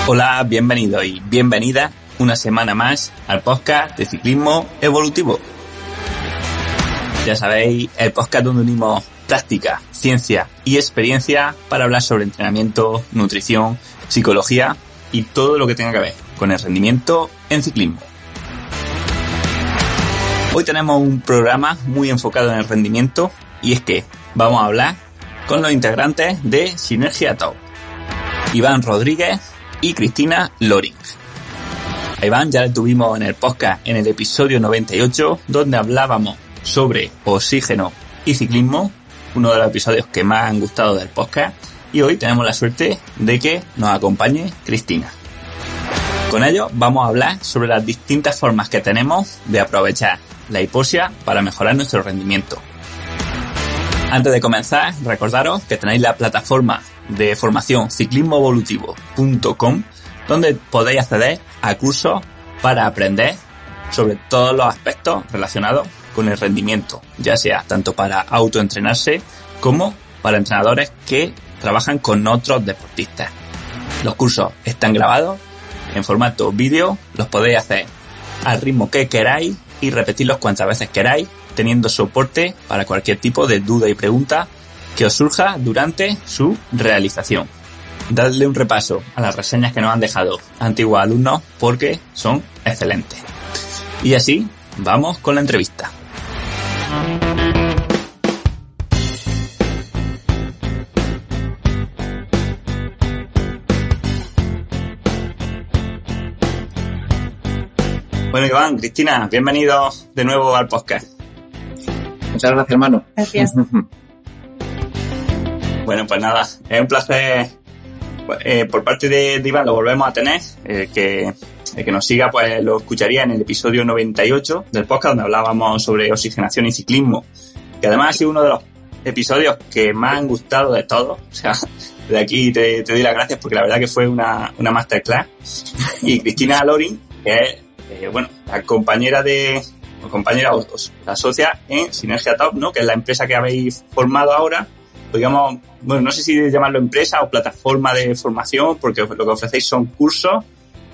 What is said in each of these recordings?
Hola, bienvenido y bienvenida una semana más al podcast de Ciclismo Evolutivo. Ya sabéis, el podcast donde unimos práctica, ciencia y experiencia para hablar sobre entrenamiento, nutrición, psicología y todo lo que tenga que ver con el rendimiento en ciclismo. Hoy tenemos un programa muy enfocado en el rendimiento y es que vamos a hablar con los integrantes de Sinergia Top, Iván Rodríguez y Cristina Loring. A Iván ya le tuvimos en el podcast en el episodio 98, donde hablábamos sobre oxígeno y ciclismo, uno de los episodios que más han gustado del podcast, y hoy tenemos la suerte de que nos acompañe Cristina. Con ello vamos a hablar sobre las distintas formas que tenemos de aprovechar la hipoxia para mejorar nuestro rendimiento. Antes de comenzar, recordaros que tenéis la plataforma de formación ciclismoevolutivo.com, donde podéis acceder a cursos para aprender sobre todos los aspectos relacionados con el rendimiento, ya sea tanto para autoentrenarse como para entrenadores que trabajan con otros deportistas. Los cursos están grabados en formato vídeo, los podéis hacer al ritmo que queráis y repetirlos cuantas veces queráis, teniendo soporte para cualquier tipo de duda y pregunta que os surja durante su realización. Dadle un repaso a las reseñas que nos han dejado antiguos alumnos porque son excelentes. Y así, vamos con la entrevista. Bueno, Iván, Cristina, bienvenidos de nuevo al podcast. Muchas gracias, hermano. Gracias. Bueno, pues nada, es un placer por parte de Iván, lo volvemos a tener. El que nos siga, pues lo escucharía en el episodio 98 del podcast, donde hablábamos sobre oxigenación y ciclismo, que además ha sido uno de los episodios que más han gustado de todos. O sea, de aquí te doy las gracias porque la verdad que fue una masterclass. Y Cristina Loring, que es la compañera o la socia en Sinergia Top, ¿no? Que es la empresa que habéis formado ahora. Digamos, bueno, no sé si llamarlo empresa o plataforma de formación, porque lo que ofrecéis son cursos,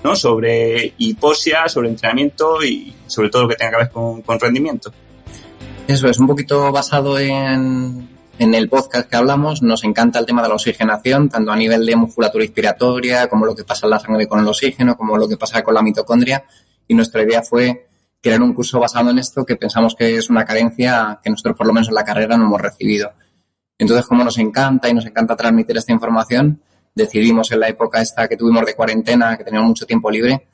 ¿no? Sobre hipoxia, sobre entrenamiento y sobre todo lo que tenga que ver con rendimiento. Eso es, un poquito basado en el podcast que hablamos. Nos encanta el tema de la oxigenación, tanto a nivel de musculatura inspiratoria, como lo que pasa en la sangre con el oxígeno, como lo que pasa con la mitocondria. Y nuestra idea fue crear un curso basado en esto, que pensamos que es una carencia que nosotros, por lo menos en la carrera, no hemos recibido. Entonces, como nos encanta transmitir esta información, decidimos en la época esta que tuvimos de cuarentena, que teníamos mucho tiempo libre,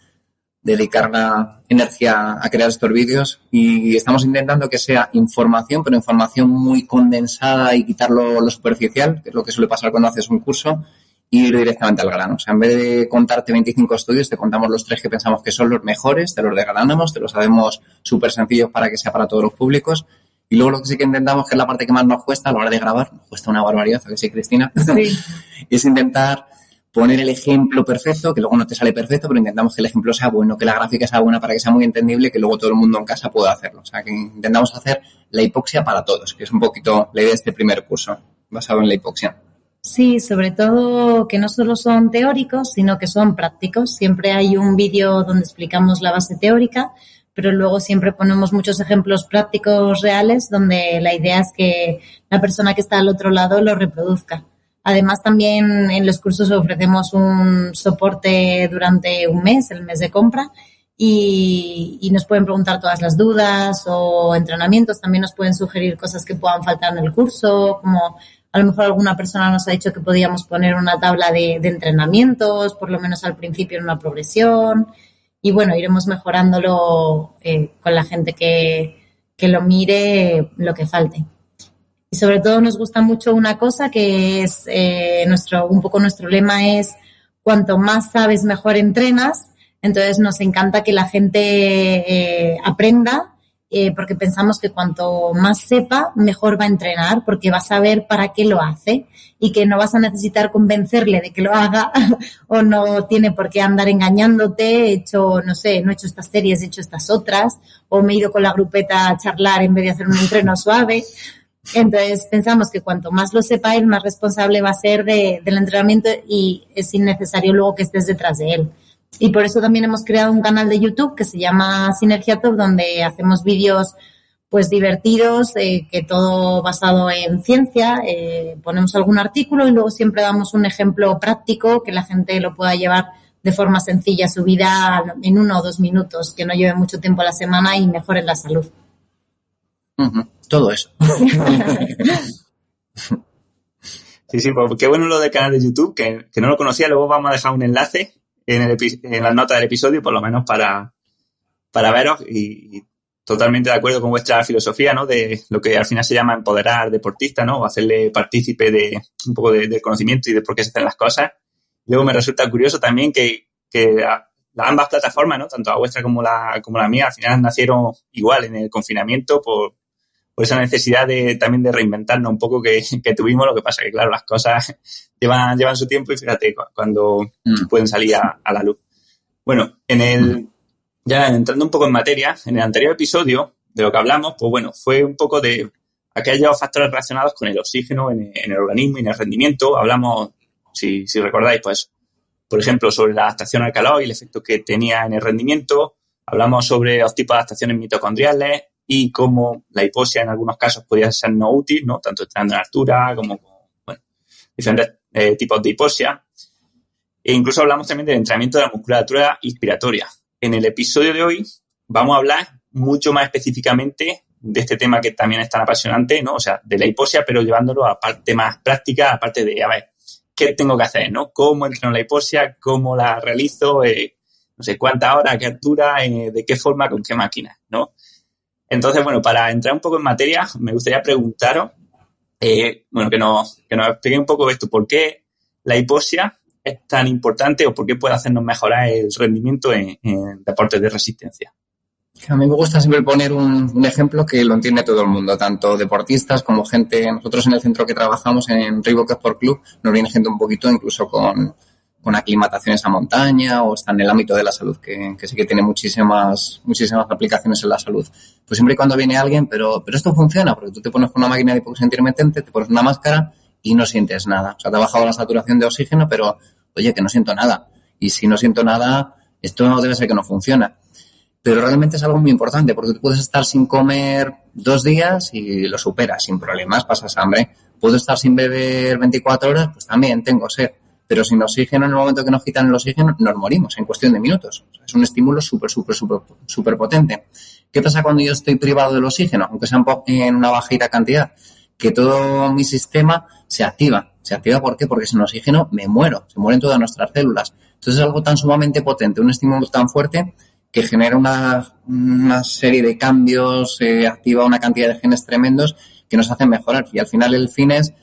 dedicar la energía a crear estos vídeos, y estamos intentando que sea información, pero información muy condensada y quitar lo superficial, que es lo que suele pasar cuando haces un curso, y ir directamente al grano. O sea, en vez de contarte 25 estudios, te contamos los 3 que pensamos que son los mejores, te los desgranamos, te los hacemos súper sencillos para que sea para todos los públicos. Y luego lo que sí que intentamos, que es la parte que más nos cuesta a la hora de grabar, nos cuesta una barbaridad, ¿a que sí, Cristina? Sí. Es intentar poner el ejemplo perfecto, que luego no te sale perfecto, pero intentamos que el ejemplo sea bueno, que la gráfica sea buena para que sea muy entendible, que luego todo el mundo en casa pueda hacerlo. O sea, que intentamos hacer la hipoxia para todos, que es un poquito la idea de este primer curso, basado en la hipoxia. Sí, sobre todo que no solo son teóricos, sino que son prácticos. Siempre hay un vídeo donde explicamos la base teórica, pero luego siempre ponemos muchos ejemplos prácticos reales donde la idea es que la persona que está al otro lado lo reproduzca. Además, también en los cursos ofrecemos un soporte durante un mes, el mes de compra, y nos pueden preguntar todas las dudas o entrenamientos. También nos pueden sugerir cosas que puedan faltar en el curso, como a lo mejor alguna persona nos ha dicho que podíamos poner una tabla de entrenamientos, por lo menos al principio en una progresión. Y bueno, iremos mejorándolo con la gente que lo mire lo que falte. Y sobre todo nos gusta mucho una cosa que es un poco nuestro lema es: cuanto más sabes, mejor entrenas. Entonces nos encanta que la gente aprenda, porque pensamos que cuanto más sepa, mejor va a entrenar, porque va a saber para qué lo hace y que no vas a necesitar convencerle de que lo haga o no tiene por qué andar engañándote, no he hecho estas series, he hecho estas otras, o me he ido con la grupeta a charlar en vez de hacer un entreno suave. Entonces pensamos que cuanto más lo sepa él, más responsable va a ser del entrenamiento y es innecesario luego que estés detrás de él. Y por eso también hemos creado un canal de YouTube que se llama Sinergia Top, donde hacemos vídeos pues divertidos, que todo basado en ciencia, ponemos algún artículo y luego siempre damos un ejemplo práctico que la gente lo pueda llevar de forma sencilla a su vida en 1 o 2 minutos, que no lleve mucho tiempo a la semana y mejore la salud. Todo eso. Sí, pues qué bueno lo del canal de YouTube, que no lo conocía. Luego vamos a dejar un enlace en las notas del episodio, por lo menos para veros, y totalmente de acuerdo con vuestra filosofía, ¿no? De lo que al final se llama empoderar deportistas, ¿no? O hacerle partícipe de un poco de conocimiento y de por qué se hacen las cosas. Luego me resulta curioso también que ambas plataformas, ¿no? Tanto la vuestra como la mía, al final nacieron igual en el confinamiento por esa necesidad también de reinventarnos un poco que tuvimos. Lo que pasa que, claro, las cosas llevan su tiempo y fíjate cuando pueden salir a la luz. Bueno, ya entrando un poco en materia, en el anterior episodio de lo que hablamos, pues bueno, fue un poco de aquellos factores relacionados con el oxígeno en el organismo y en el rendimiento. Hablamos, si recordáis, pues, por ejemplo, sobre la adaptación al calor y el efecto que tenía en el rendimiento. Hablamos sobre los tipos de adaptaciones mitocondriales y cómo la hipoxia en algunos casos podía ser no útil, ¿no? Tanto entrenando en altura como diferentes tipos de hipoxia. E incluso hablamos también del entrenamiento de la musculatura inspiratoria. En el episodio de hoy vamos a hablar mucho más específicamente de este tema que también es tan apasionante, ¿no? O sea, de la hipoxia, pero llevándolo a parte más práctica, a parte de, a ver, ¿qué tengo que hacer, no? ¿Cómo entreno la hipoxia? ¿Cómo la realizo? No sé cuántas horas, a qué altura, de qué forma, con qué máquina, ¿no? Entonces, bueno, para entrar un poco en materia, me gustaría preguntaros, que nos explique un poco esto, ¿por qué la hipoxia es tan importante o por qué puede hacernos mejorar el rendimiento en deportes de resistencia? A mí me gusta siempre poner un ejemplo que lo entiende todo el mundo, tanto deportistas como gente. Nosotros en el centro que trabajamos, en Reebok Sport Club, nos viene gente un poquito incluso con aclimataciones a montaña o está en el ámbito de la salud, que sí que tiene muchísimas aplicaciones en la salud. Pues siempre y cuando viene alguien, pero esto funciona, porque tú te pones con una máquina de hipoxia intermitente, te pones una máscara y no sientes nada. O sea, te ha bajado la saturación de oxígeno, pero, oye, que no siento nada. Y si no siento nada, esto no debe ser que no funciona. Pero realmente es algo muy importante, porque tú puedes estar sin comer 2 días y lo superas sin problemas, pasas hambre. Puedo estar sin beber 24 horas, pues también tengo sed. Pero sin oxígeno, en el momento que nos quitan el oxígeno, nos morimos en cuestión de minutos. O sea, es un estímulo súper potente. ¿Qué pasa cuando yo estoy privado del oxígeno? Aunque sea en una bajita cantidad, que todo mi sistema se activa. ¿Se activa por qué? Porque sin oxígeno me muero, se mueren todas nuestras células. Entonces es algo tan sumamente potente, un estímulo tan fuerte que genera una serie de cambios, activa una cantidad de genes tremendos que nos hacen mejorar. Y al final el fin es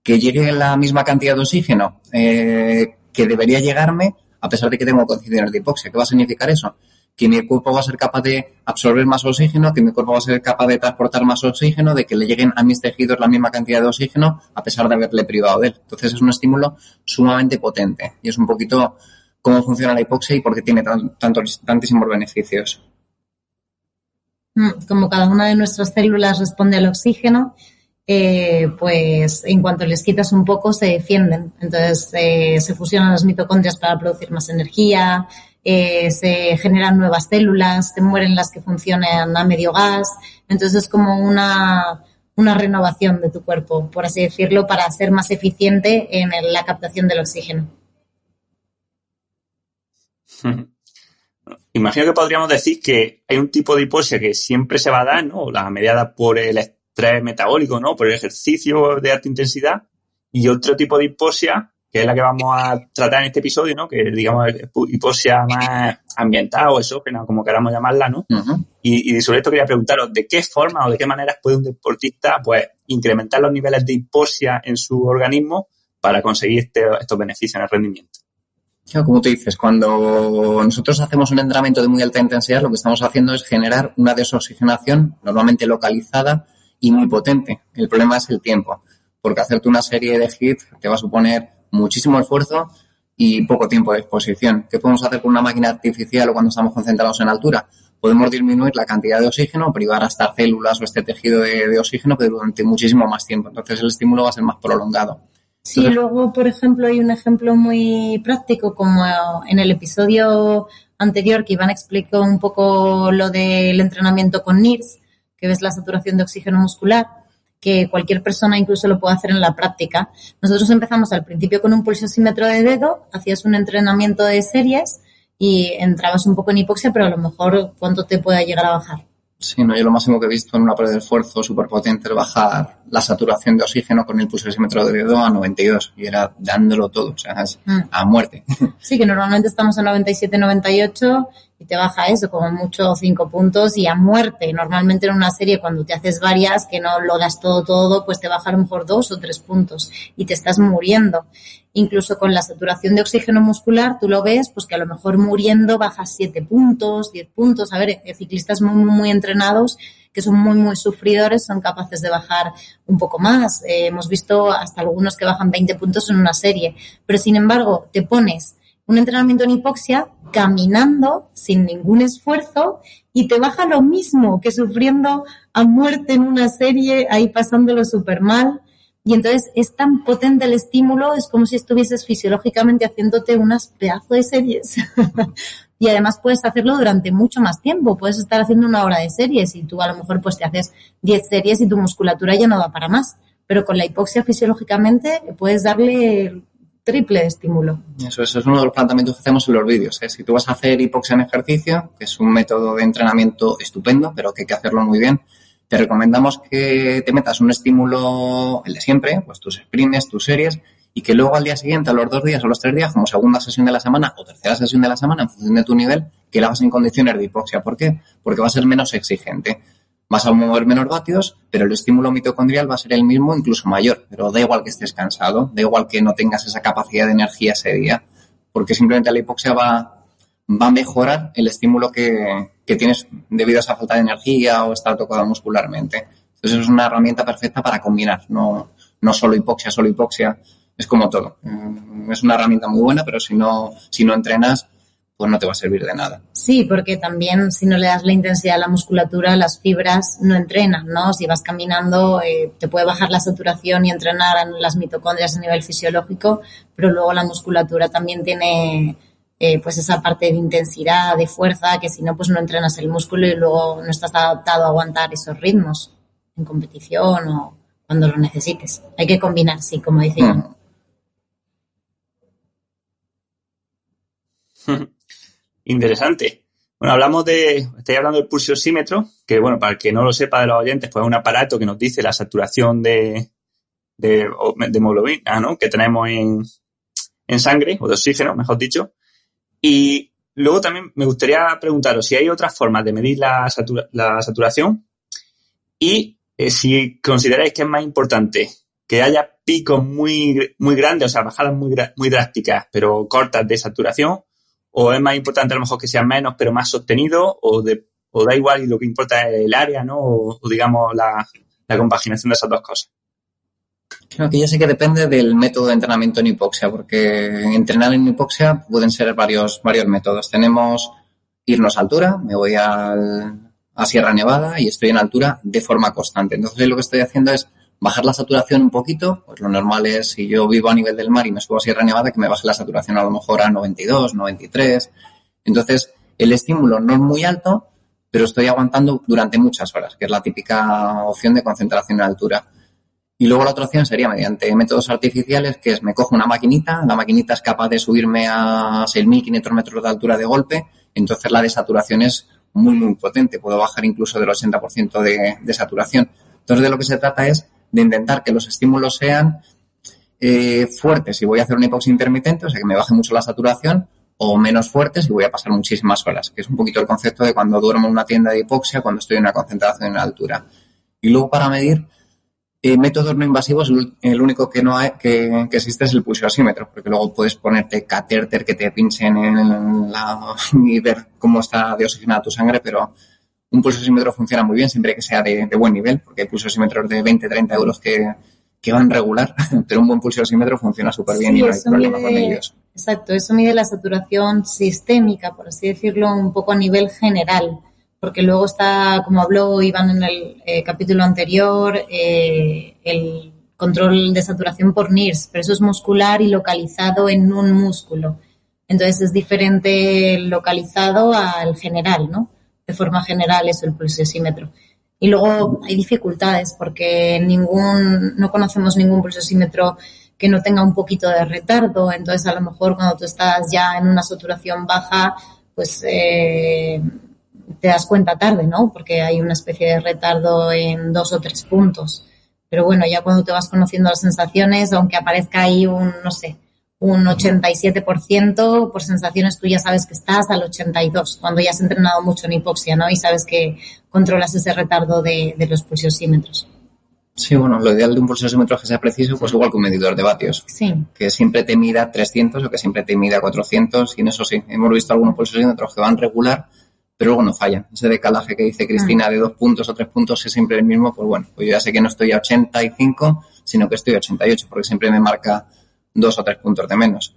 que llegue la misma cantidad de oxígeno que debería llegarme a pesar de que tengo condiciones de hipoxia. ¿Qué va a significar eso? Que mi cuerpo va a ser capaz de absorber más oxígeno, que mi cuerpo va a ser capaz de transportar más oxígeno, de que le lleguen a mis tejidos la misma cantidad de oxígeno a pesar de haberle privado de él. Entonces es un estímulo sumamente potente y es un poquito cómo funciona la hipoxia y por qué tiene tantísimos beneficios. Como cada una de nuestras células responde al oxígeno, pues en cuanto les quitas un poco se defienden. Entonces se fusionan las mitocondrias para producir más energía, se generan nuevas células, se mueren las que funcionan a medio gas. Entonces es como una renovación de tu cuerpo, por así decirlo, para ser más eficiente en la captación del oxígeno. Imagino que podríamos decir que hay un tipo de hipoxia que siempre se va a dar, ¿no? La mediada por el estrés metabólico, ¿no? Por el ejercicio de alta intensidad, y otro tipo de hipoxia, que es la que vamos a tratar en este episodio, ¿no? Que digamos hipoxia más ambiental o exógena, como queramos llamarla, ¿no? Uh-huh. Y sobre esto quería preguntaros, ¿de qué forma o de qué maneras puede un deportista, pues, incrementar los niveles de hipoxia en su organismo para conseguir estos beneficios en el rendimiento? Como tú dices, cuando nosotros hacemos un entrenamiento de muy alta intensidad, lo que estamos haciendo es generar una desoxigenación normalmente localizada y muy potente. El problema es el tiempo, porque hacerte una serie de hits te va a suponer muchísimo esfuerzo y poco tiempo de exposición. ¿Qué podemos hacer con una máquina artificial o cuando estamos concentrados en altura? podemos disminuir la cantidad de oxígeno, privar a estas células o este tejido de oxígeno, pero durante muchísimo más tiempo. Entonces el estímulo va a ser más prolongado. Sí, luego, por ejemplo, hay un ejemplo muy práctico, como en el episodio anterior que Iván explicó un poco lo del entrenamiento con NIRS, que ves la saturación de oxígeno muscular, que cualquier persona incluso lo puede hacer en la práctica. Nosotros empezamos al principio con un pulsosímetro de dedo, hacías un entrenamiento de series y entrabas un poco en hipoxia, pero a lo mejor ¿cuánto te pueda llegar a bajar? Sí, no, yo lo máximo que he visto en una prueba de esfuerzo súper potente es bajar la saturación de oxígeno con el pulsosímetro de dedo a 92 y era dándolo todo, o sea, es a muerte. Sí, que normalmente estamos a 97, 98 y te baja eso, como mucho 5 puntos y a muerte. Normalmente en una serie cuando te haces varias, que no lo das todo, pues te baja a lo mejor 2 o 3 puntos y te estás muriendo. Incluso con la saturación de oxígeno muscular, tú lo ves, pues que a lo mejor muriendo bajas 7 puntos, 10 puntos. A ver, ciclistas muy entrenados, que son muy sufridores, son capaces de bajar un poco más. Hemos visto hasta algunos que bajan 20 puntos en una serie. Pero, sin embargo, te pones un entrenamiento en hipoxia caminando sin ningún esfuerzo y te baja lo mismo que sufriendo a muerte en una serie, ahí pasándolo súper mal. Y entonces es tan potente el estímulo, es como si estuvieses fisiológicamente haciéndote unas pedazos de series. Y además puedes hacerlo durante mucho más tiempo. Puedes estar haciendo 1 hora de series y tú a lo mejor pues te haces 10 series y tu musculatura ya no da para más. Pero con la hipoxia fisiológicamente puedes darle triple de estímulo. Eso es uno de los planteamientos que hacemos en los vídeos. Si tú vas a hacer hipoxia en ejercicio, que es un método de entrenamiento estupendo, pero que hay que hacerlo muy bien, te recomendamos que te metas un estímulo, el de siempre, pues tus sprints, tus series, y que luego al día siguiente, a los 2 días o los 3 días, como segunda sesión de la semana o tercera sesión de la semana, en función de tu nivel, que la hagas en condiciones de hipoxia. ¿Por qué? Porque va a ser menos exigente. Vas a mover menos vatios, pero el estímulo mitocondrial va a ser el mismo, incluso mayor. Pero da igual que estés cansado, da igual que no tengas esa capacidad de energía ese día, porque simplemente la hipoxia va a mejorar el estímulo que tienes debido a esa falta de energía o estar tocado muscularmente. Entonces es una herramienta perfecta para combinar, no solo hipoxia, es como todo. Es una herramienta muy buena, pero si no entrenas, pues no te va a servir de nada. Sí, porque también si no le das la intensidad a la musculatura, las fibras no entrenan, ¿no? Si vas caminando, te puede bajar la saturación y entrenar las mitocondrias a nivel fisiológico, pero luego la musculatura también tiene pues esa parte de intensidad, de fuerza, que si no, pues no entrenas el músculo y luego no estás adaptado a aguantar esos ritmos en competición o cuando lo necesites. Hay que combinar, sí, como dice Iván. Interesante. Bueno, estoy hablando del pulsosímetro, que bueno, para el que no lo sepa de los oyentes, pues es un aparato que nos dice la saturación de hemoglobina, ¿no? Que tenemos en sangre, o de oxígeno, mejor dicho. Y luego también me gustaría preguntaros si hay otras formas de medir la saturación y si consideráis que es más importante que haya picos muy grandes, o sea, bajadas muy drásticas, pero cortas de saturación, o es más importante a lo mejor que sean menos, pero más sostenido, o da igual y lo que importa es el área, ¿no? O digamos la compaginación de esas dos cosas. Creo que ya sé que depende del método de entrenamiento en hipoxia, porque entrenar en hipoxia pueden ser varios métodos. Tenemos irnos a altura, me voy a Sierra Nevada y estoy en altura de forma constante. Entonces lo que estoy haciendo es bajar la saturación un poquito, pues lo normal es si yo vivo a nivel del mar y me subo a Sierra Nevada que me baje la saturación a lo mejor a 92, 93. Entonces el estímulo no es muy alto, pero estoy aguantando durante muchas horas, que es la típica opción de concentración en altura. Y luego la otra opción sería mediante métodos artificiales, que es me cojo una maquinita, la maquinita es capaz de subirme a 6.500 metros de altura de golpe, entonces la desaturación es muy potente, puedo bajar incluso del 80% de saturación. Entonces de lo que se trata es de intentar que los estímulos sean fuertes si voy a hacer una hipoxia intermitente, o sea que me baje mucho la saturación, o menos fuertes y voy a pasar muchísimas horas, que es un poquito el concepto de cuando duermo en una tienda de hipoxia, cuando estoy en una concentración en altura. Y luego para medir métodos no invasivos, el único que no hay, que existe es el pulsosímetro, porque luego puedes ponerte catéter que te pinchen y ver cómo está deoxigenada tu sangre, pero un pulsosímetro funciona muy bien siempre que sea de buen nivel, porque hay pulsosímetros de 20-30 euros que van regular, pero un buen pulsosímetro funciona súper bien, sí, y no hay problema con ellos. Exacto, eso mide la saturación sistémica, por así decirlo, un poco a nivel general, porque luego está, como habló Iván en el capítulo anterior, el control de saturación por NIRS, pero eso es muscular y localizado en un músculo. Entonces es diferente localizado al general, ¿no? De forma general es el pulsiosímetro. Y luego hay dificultades porque no conocemos ningún pulsiosímetro que no tenga un poquito de retardo. Entonces a lo mejor cuando tú estás ya en una saturación baja, pues te das cuenta tarde, ¿no? Porque hay una especie de retardo en 2 o 3 puntos. Pero bueno, ya cuando te vas conociendo las sensaciones, aunque aparezca ahí un 87%, por sensaciones tú ya sabes que estás al 82%, cuando ya has entrenado mucho en hipoxia, ¿no? Y sabes que controlas ese retardo de los pulsiosímetros. Sí, bueno, lo ideal de un pulsiosímetro es que sea preciso, pues igual que un medidor de vatios. Sí. Que siempre te mida 300 o que siempre te mida 400, y en eso sí, hemos visto algunos pulsiosímetros que van regular, pero luego no fallan. Ese decalaje que dice Cristina de 2 puntos o 3 puntos es siempre el mismo, pues bueno, pues yo ya sé que no estoy a 85, sino que estoy a 88, porque siempre me marca 2 o 3 puntos de menos.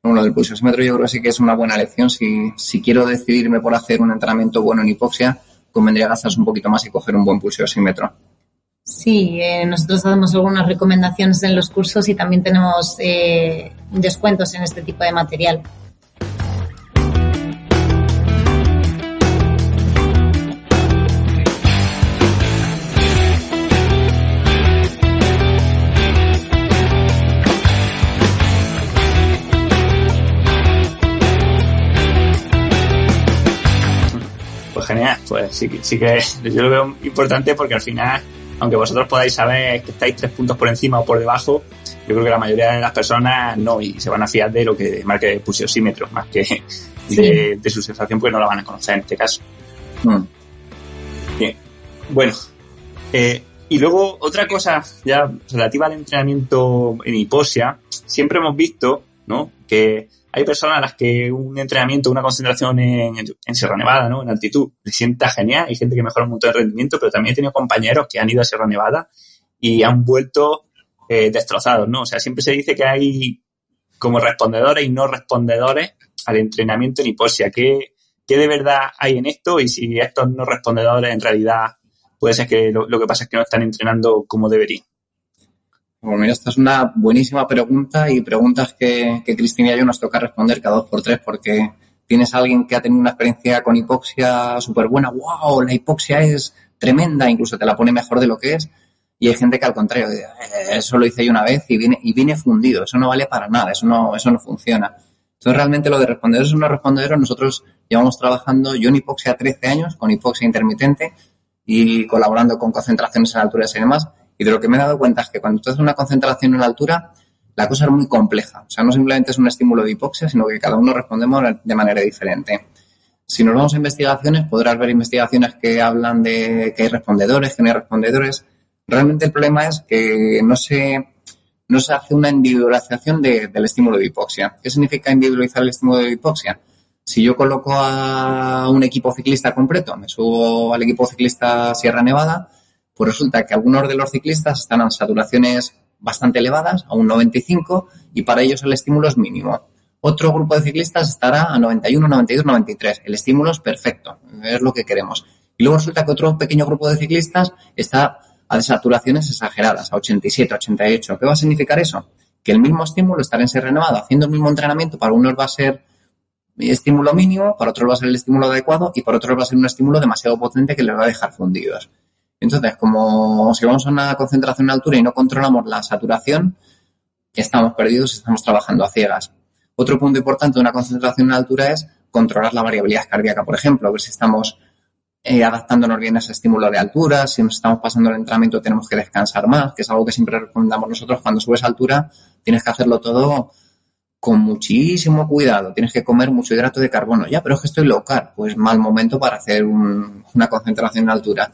Bueno, del pulsiosímetro yo creo que sí que es una buena elección. Si quiero decidirme por hacer un entrenamiento bueno en hipoxia, convendría gastarse un poquito más y coger un buen pulsiosímetro. Sí, nosotros damos algunas recomendaciones en los cursos y también tenemos descuentos en este tipo de material. Genial, pues sí que yo lo veo importante porque al final, aunque vosotros podáis saber que estáis 3 puntos por encima o por debajo, yo creo que la mayoría de las personas no, y se van a fiar de lo que marque el pulsiosímetro más que de su sensación, pues no la van a conocer en este caso. Bien, bueno, y luego otra cosa ya relativa al entrenamiento en hipoxia, siempre hemos visto, ¿no?, que hay personas a las que un entrenamiento, una concentración en Sierra Nevada, ¿no?, en altitud, les sienta genial. Hay gente que mejora un montón de rendimiento, pero también he tenido compañeros que han ido a Sierra Nevada y han vuelto destrozados, ¿no? O sea, siempre se dice que hay como respondedores y no respondedores al entrenamiento en hipoxia. ¿Qué de verdad hay en esto? Y si estos no respondedores en realidad puede ser que lo que pasa es que no están entrenando como deberían. Bueno, mira, esta es una buenísima pregunta y preguntas que Cristina y yo nos toca responder cada 2 por 3 porque tienes a alguien que ha tenido una experiencia con hipoxia súper buena. ¡Wow! La hipoxia es tremenda, incluso te la pone mejor de lo que es. Y hay gente que al contrario, eso lo hice yo una vez y viene fundido. Eso no vale para nada, eso no funciona. Entonces realmente lo de respondederos o no respondederos, nosotros llevamos trabajando yo en hipoxia 13 años, con hipoxia intermitente y colaborando con concentraciones en alturas y demás. Y de lo que me he dado cuenta es que cuando tú haces una concentración en altura, la cosa es muy compleja. O sea, no simplemente es un estímulo de hipoxia, sino que cada uno respondemos de manera diferente. Si nos vamos a investigaciones, podrás ver investigaciones que hablan de que hay respondedores, que no hay respondedores. Realmente el problema es que no se hace una individualización del estímulo de hipoxia. ¿Qué significa individualizar el estímulo de hipoxia? Si yo coloco a un equipo ciclista completo, me subo al equipo ciclista Sierra Nevada, pues resulta que algunos de los ciclistas están en saturaciones bastante elevadas, a un 95, y para ellos el estímulo es mínimo. Otro grupo de ciclistas estará a 91, 92, 93. El estímulo es perfecto, es lo que queremos. Y luego resulta que otro pequeño grupo de ciclistas está a saturaciones exageradas, a 87, 88. ¿Qué va a significar eso? Que el mismo estímulo, estar en Sierra Nevada haciendo el mismo entrenamiento, para unos va a ser estímulo mínimo, para otros va a ser el estímulo adecuado y para otros va a ser un estímulo demasiado potente que les va a dejar fundidos. Entonces, como si vamos a una concentración en altura y no controlamos la saturación, estamos perdidos y estamos trabajando a ciegas. Otro punto importante de una concentración en altura es controlar la variabilidad cardíaca, por ejemplo, a ver si estamos adaptándonos bien a ese estímulo de altura, si nos estamos pasando el entrenamiento tenemos que descansar más, que es algo que siempre recomendamos nosotros. Cuando subes a altura tienes que hacerlo todo con muchísimo cuidado, tienes que comer mucho hidrato de carbono. Ya, pero es que estoy low carb, pues mal momento para hacer una concentración en altura.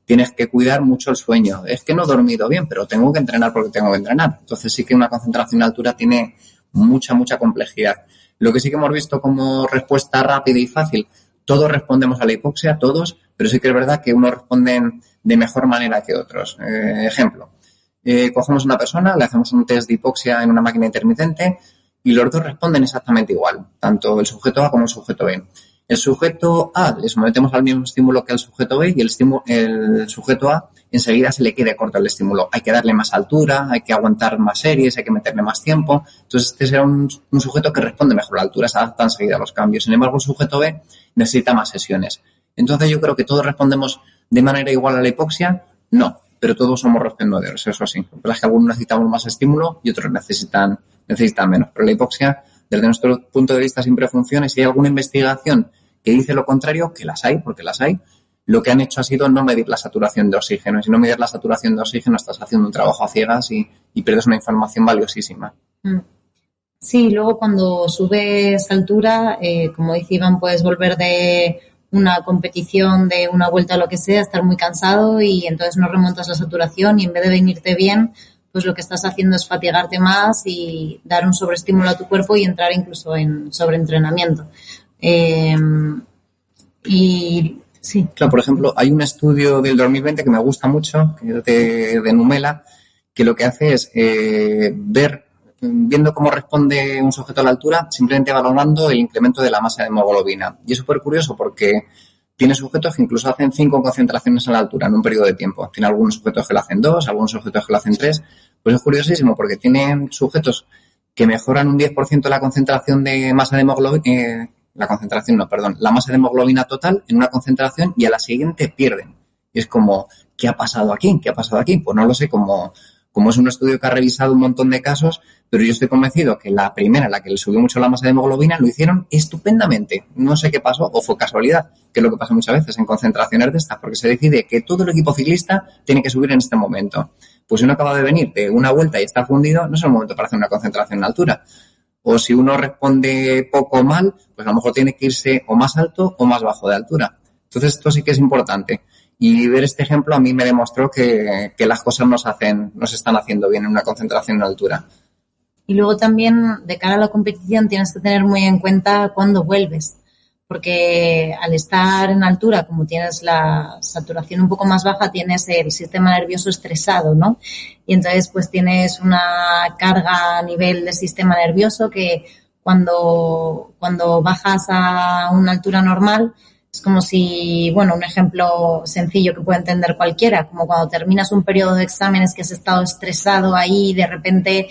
Tienes que cuidar mucho el sueño. Es que no he dormido bien, pero tengo que entrenar porque tengo que entrenar. Entonces sí que una concentración en altura tiene mucha complejidad. Lo que sí que hemos visto como respuesta rápida y fácil, todos respondemos a la hipoxia, todos, pero sí que es verdad que unos responden de mejor manera que otros. Ejemplo, cogemos una persona, le hacemos un test de hipoxia en una máquina intermitente y los dos responden exactamente igual, tanto el sujeto A como el sujeto B. El sujeto A le sometemos al mismo estímulo que al sujeto B y el sujeto A enseguida se le queda corto el estímulo. Hay que darle más altura, hay que aguantar más series, hay que meterle más tiempo. Entonces, este será un sujeto que responde mejor a la altura, se adapta enseguida a los cambios. Sin embargo, el sujeto B necesita más sesiones. Entonces, yo creo que todos respondemos de manera igual a la hipoxia. No, pero todos somos respondedores, eso sí. Lo que pasa es que algunos necesitamos más estímulo y otros necesitan menos. Pero la hipoxia, desde nuestro punto de vista, siempre funciona. Y si hay alguna investigación que dice lo contrario, que las hay, porque las hay, lo que han hecho ha sido no medir la saturación de oxígeno. Y si no mides la saturación de oxígeno, estás haciendo un trabajo a ciegas y pierdes una información valiosísima. Sí, luego cuando subes altura, como dice Iván, puedes volver de una competición, de una vuelta o lo que sea, estar muy cansado y entonces no remontas la saturación y en vez de venirte bien, pues lo que estás haciendo es fatigarte más y dar un sobreestímulo a tu cuerpo y entrar incluso en sobreentrenamiento. Y sí. Claro, por ejemplo, hay un estudio del 2020 que me gusta mucho, que es de Numela, que lo que hace es viendo cómo responde un sujeto a la altura, simplemente valorando el incremento de la masa de hemoglobina. Y es súper curioso porque tiene sujetos que incluso hacen 5 concentraciones a la altura en un periodo de tiempo. Tiene algunos sujetos que lo hacen 2, algunos sujetos que lo hacen 3. Pues es curiosísimo porque tienen sujetos que mejoran un 10% la concentración de masa de hemoglobina, la masa de hemoglobina total en una concentración y a la siguiente pierden. Y es como, ¿qué ha pasado aquí? ¿Qué ha pasado aquí? Pues no lo sé, como es un estudio que ha revisado un montón de casos, pero yo estoy convencido que la primera, la que le subió mucho la masa de hemoglobina, lo hicieron estupendamente. No sé qué pasó, o fue casualidad, que es lo que pasa muchas veces en concentraciones de estas, porque se decide que todo el equipo ciclista tiene que subir en este momento. Pues si uno acaba de venir de una vuelta y está fundido, no es el momento para hacer una concentración en altura. O si uno responde poco mal, pues a lo mejor tiene que irse o más alto o más bajo de altura. Entonces esto sí que es importante. Y ver este ejemplo a mí me demostró que las cosas no se están haciendo bien en una concentración en altura. Y luego también, de cara a la competición, tienes que tener muy en cuenta cuándo vuelves. Porque al estar en altura, como tienes la saturación un poco más baja, tienes el sistema nervioso estresado, ¿no? Y entonces, pues tienes una carga a nivel del sistema nervioso que cuando bajas a una altura normal, es como si, bueno, un ejemplo sencillo que puede entender cualquiera, como cuando terminas un periodo de exámenes que has estado estresado ahí y de repente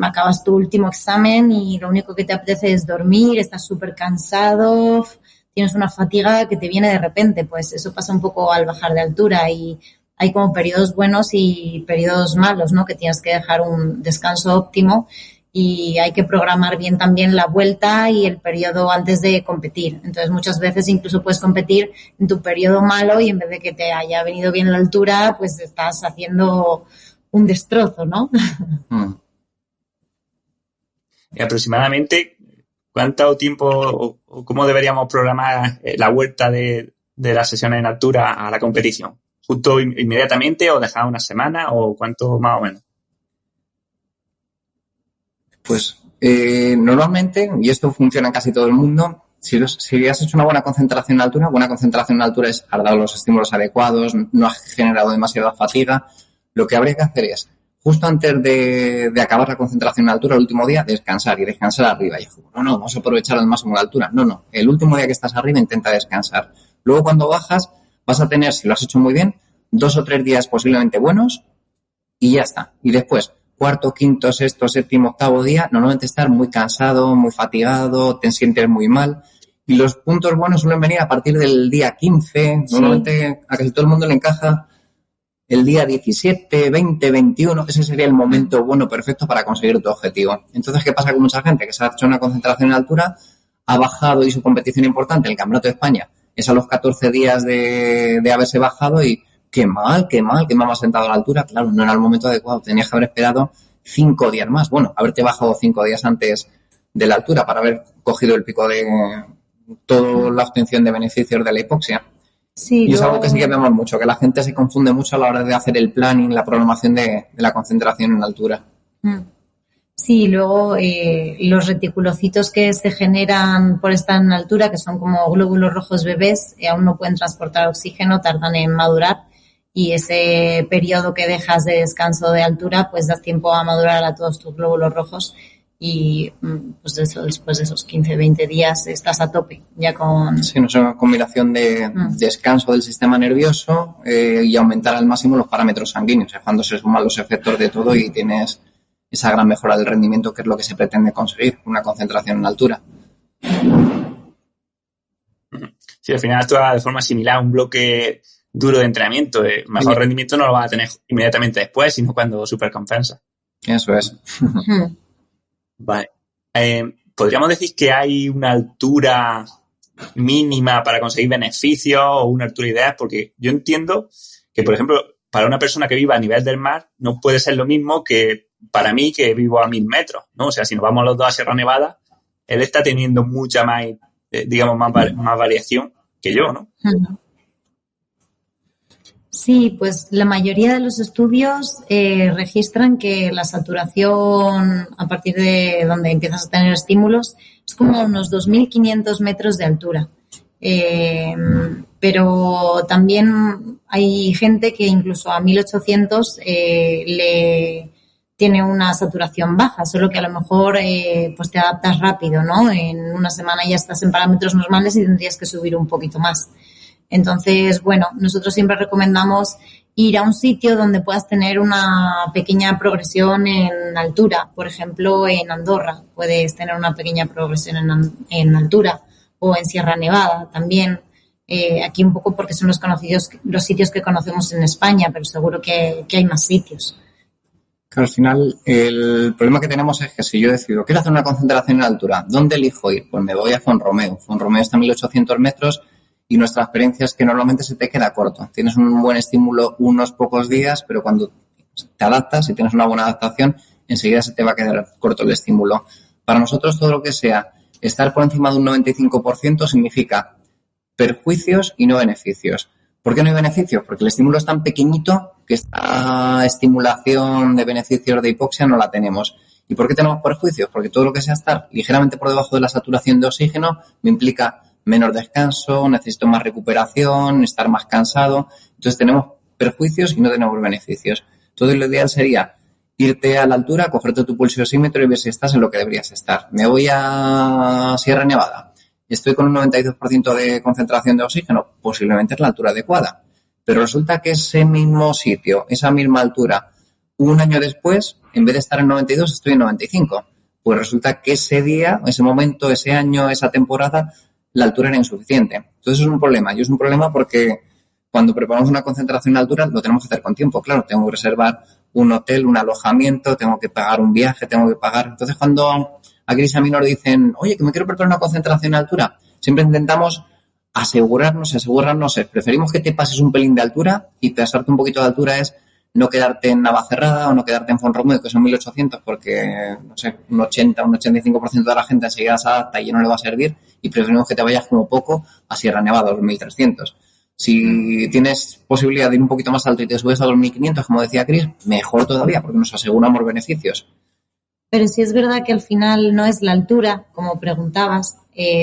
acabas tu último examen y lo único que te apetece es dormir, estás súper cansado, tienes una fatiga que te viene de repente. Pues eso pasa un poco al bajar de altura y hay como periodos buenos y periodos malos, ¿no? Que tienes que dejar un descanso óptimo y hay que programar bien también la vuelta y el periodo antes de competir. Entonces, muchas veces incluso puedes competir en tu periodo malo y en vez de que te haya venido bien la altura, pues estás haciendo un destrozo, ¿no? Y aproximadamente, ¿cuánto tiempo o cómo deberíamos programar la vuelta de las sesiones en altura a la competición? ¿Justo inmediatamente o dejar una semana o cuánto más o menos? Pues normalmente, y esto funciona en casi todo el mundo, si has hecho una buena concentración en altura es has dado los estímulos adecuados, no has generado demasiada fatiga, lo que habría que hacer es, justo antes de acabar la concentración en altura, el último día, descansar y descansar arriba. Y yo, no, vamos a aprovechar al máximo la altura. No, el último día que estás arriba intenta descansar. Luego cuando bajas vas a tener, si lo has hecho muy bien, 2 o 3 días posiblemente buenos y ya está. Y después, cuarto, quinto, sexto, séptimo, octavo día, normalmente estar muy cansado, muy fatigado, te sientes muy mal. Y los puntos buenos suelen venir a partir del día 15. Sí. Normalmente a casi todo el mundo le encaja el día 17, 20, 21. Ese sería el momento bueno, perfecto para conseguir tu objetivo. Entonces, ¿qué pasa con mucha gente que se ha hecho una concentración en altura, ha bajado y su competición importante, el Campeonato de España, es a los 14 días de haberse bajado y qué mal, que me ha sentado a la altura? Claro, no era el momento adecuado. Tenías que haber esperado 5 días más. Bueno, haberte bajado 5 días antes de la altura para haber cogido el pico de toda la obtención de beneficios de la hipoxia. Sí, y es algo que sí que vemos mucho, que la gente se confunde mucho a la hora de hacer el planning, la programación de la concentración en altura. Sí, luego los reticulocitos que se generan por estar en altura, que son como glóbulos rojos bebés, aún no pueden transportar oxígeno, tardan en madurar. Y ese periodo que dejas de descanso de altura, pues das tiempo a madurar a todos tus glóbulos rojos y pues eso, después de esos 15, 20 días estás a tope ya con... Sí, no es una combinación de descanso del sistema nervioso y aumentar al máximo los parámetros sanguíneos. Es cuando se suman los efectos de todo y tienes esa gran mejora del rendimiento, que es lo que se pretende conseguir, una concentración en altura. Sí, al final actúa de forma similar a un bloque duro de entrenamiento. Mejor rendimiento no lo vas a tener inmediatamente después, sino cuando supercompensa. Eso es. Vale. ¿Podríamos decir que hay una altura mínima para conseguir beneficios o una altura ideal? Porque yo entiendo que, por ejemplo, para una persona que viva a nivel del mar no puede ser lo mismo que para mí, que vivo a 1000 metros, ¿no? O sea, si nos vamos los dos a Sierra Nevada, él está teniendo mucha más, digamos, más variación que yo, ¿no? Sí, pues la mayoría de los estudios registran que la saturación a partir de donde empiezas a tener estímulos es como unos 2.500 metros de altura. Pero también hay gente que incluso a 1.800 le tiene una saturación baja, solo que a lo mejor pues te adaptas rápido, ¿no? En una semana ya estás en parámetros normales y tendrías que subir un poquito más. Entonces, bueno, nosotros siempre recomendamos ir a un sitio donde puedas tener una pequeña progresión en altura. Por ejemplo, en Andorra puedes tener una pequeña progresión en altura, o en Sierra Nevada también. Aquí un poco porque son los sitios que conocemos en España, pero seguro que hay más sitios. Claro, al final el problema que tenemos es que si yo decido quiero hacer una concentración en altura, ¿dónde elijo ir? Pues me voy a Font-Romeu. Font-Romeu está a 1.800 metros y nuestra experiencia es que normalmente se te queda corto. Tienes un buen estímulo unos pocos días, pero cuando te adaptas, si tienes una buena adaptación, enseguida se te va a quedar corto el estímulo. Para nosotros todo lo que sea estar por encima de un 95% significa perjuicios y no beneficios. ¿Por qué no hay beneficios? Porque el estímulo es tan pequeñito que esta estimulación de beneficios de hipoxia no la tenemos. ¿Y por qué tenemos perjuicios? Porque todo lo que sea estar ligeramente por debajo de la saturación de oxígeno me implica menos descanso, necesito más recuperación, estar más cansado. Entonces tenemos perjuicios y no tenemos beneficios. Entonces lo ideal sería irte a la altura, cogerte tu pulsiosímetro y ver si estás en lo que deberías estar. Me voy a Sierra Nevada. Estoy con un 92% de concentración de oxígeno. Posiblemente es la altura adecuada. Pero resulta que ese mismo sitio, esa misma altura, un año después, en vez de estar en 92, estoy en 95. Pues resulta que ese día, ese momento, ese año, esa temporada, la altura era insuficiente. Entonces es un problema. Y es un problema porque cuando preparamos una concentración en altura lo tenemos que hacer con tiempo. Claro, tengo que reservar un hotel, un alojamiento, tengo que pagar un viaje, tengo que pagar. Entonces cuando a Chris y a mí nos dicen, oye, que me quiero preparar una concentración en altura, siempre intentamos asegurarnos, preferimos que te pases un pelín de altura, y pasarte un poquito de altura es no quedarte en Navacerrada o no quedarte en Font-Romeu, que son 1.800, porque, no sé, un 85% de la gente enseguida se adapta y ya no le va a servir, y preferimos que te vayas como poco a Sierra Nevada, 2.300. Si tienes posibilidad de ir un poquito más alto y te subes a 2.500, como decía Chris, mejor todavía, porque nos aseguramos beneficios. Pero sí es verdad que al final no es la altura, como preguntabas,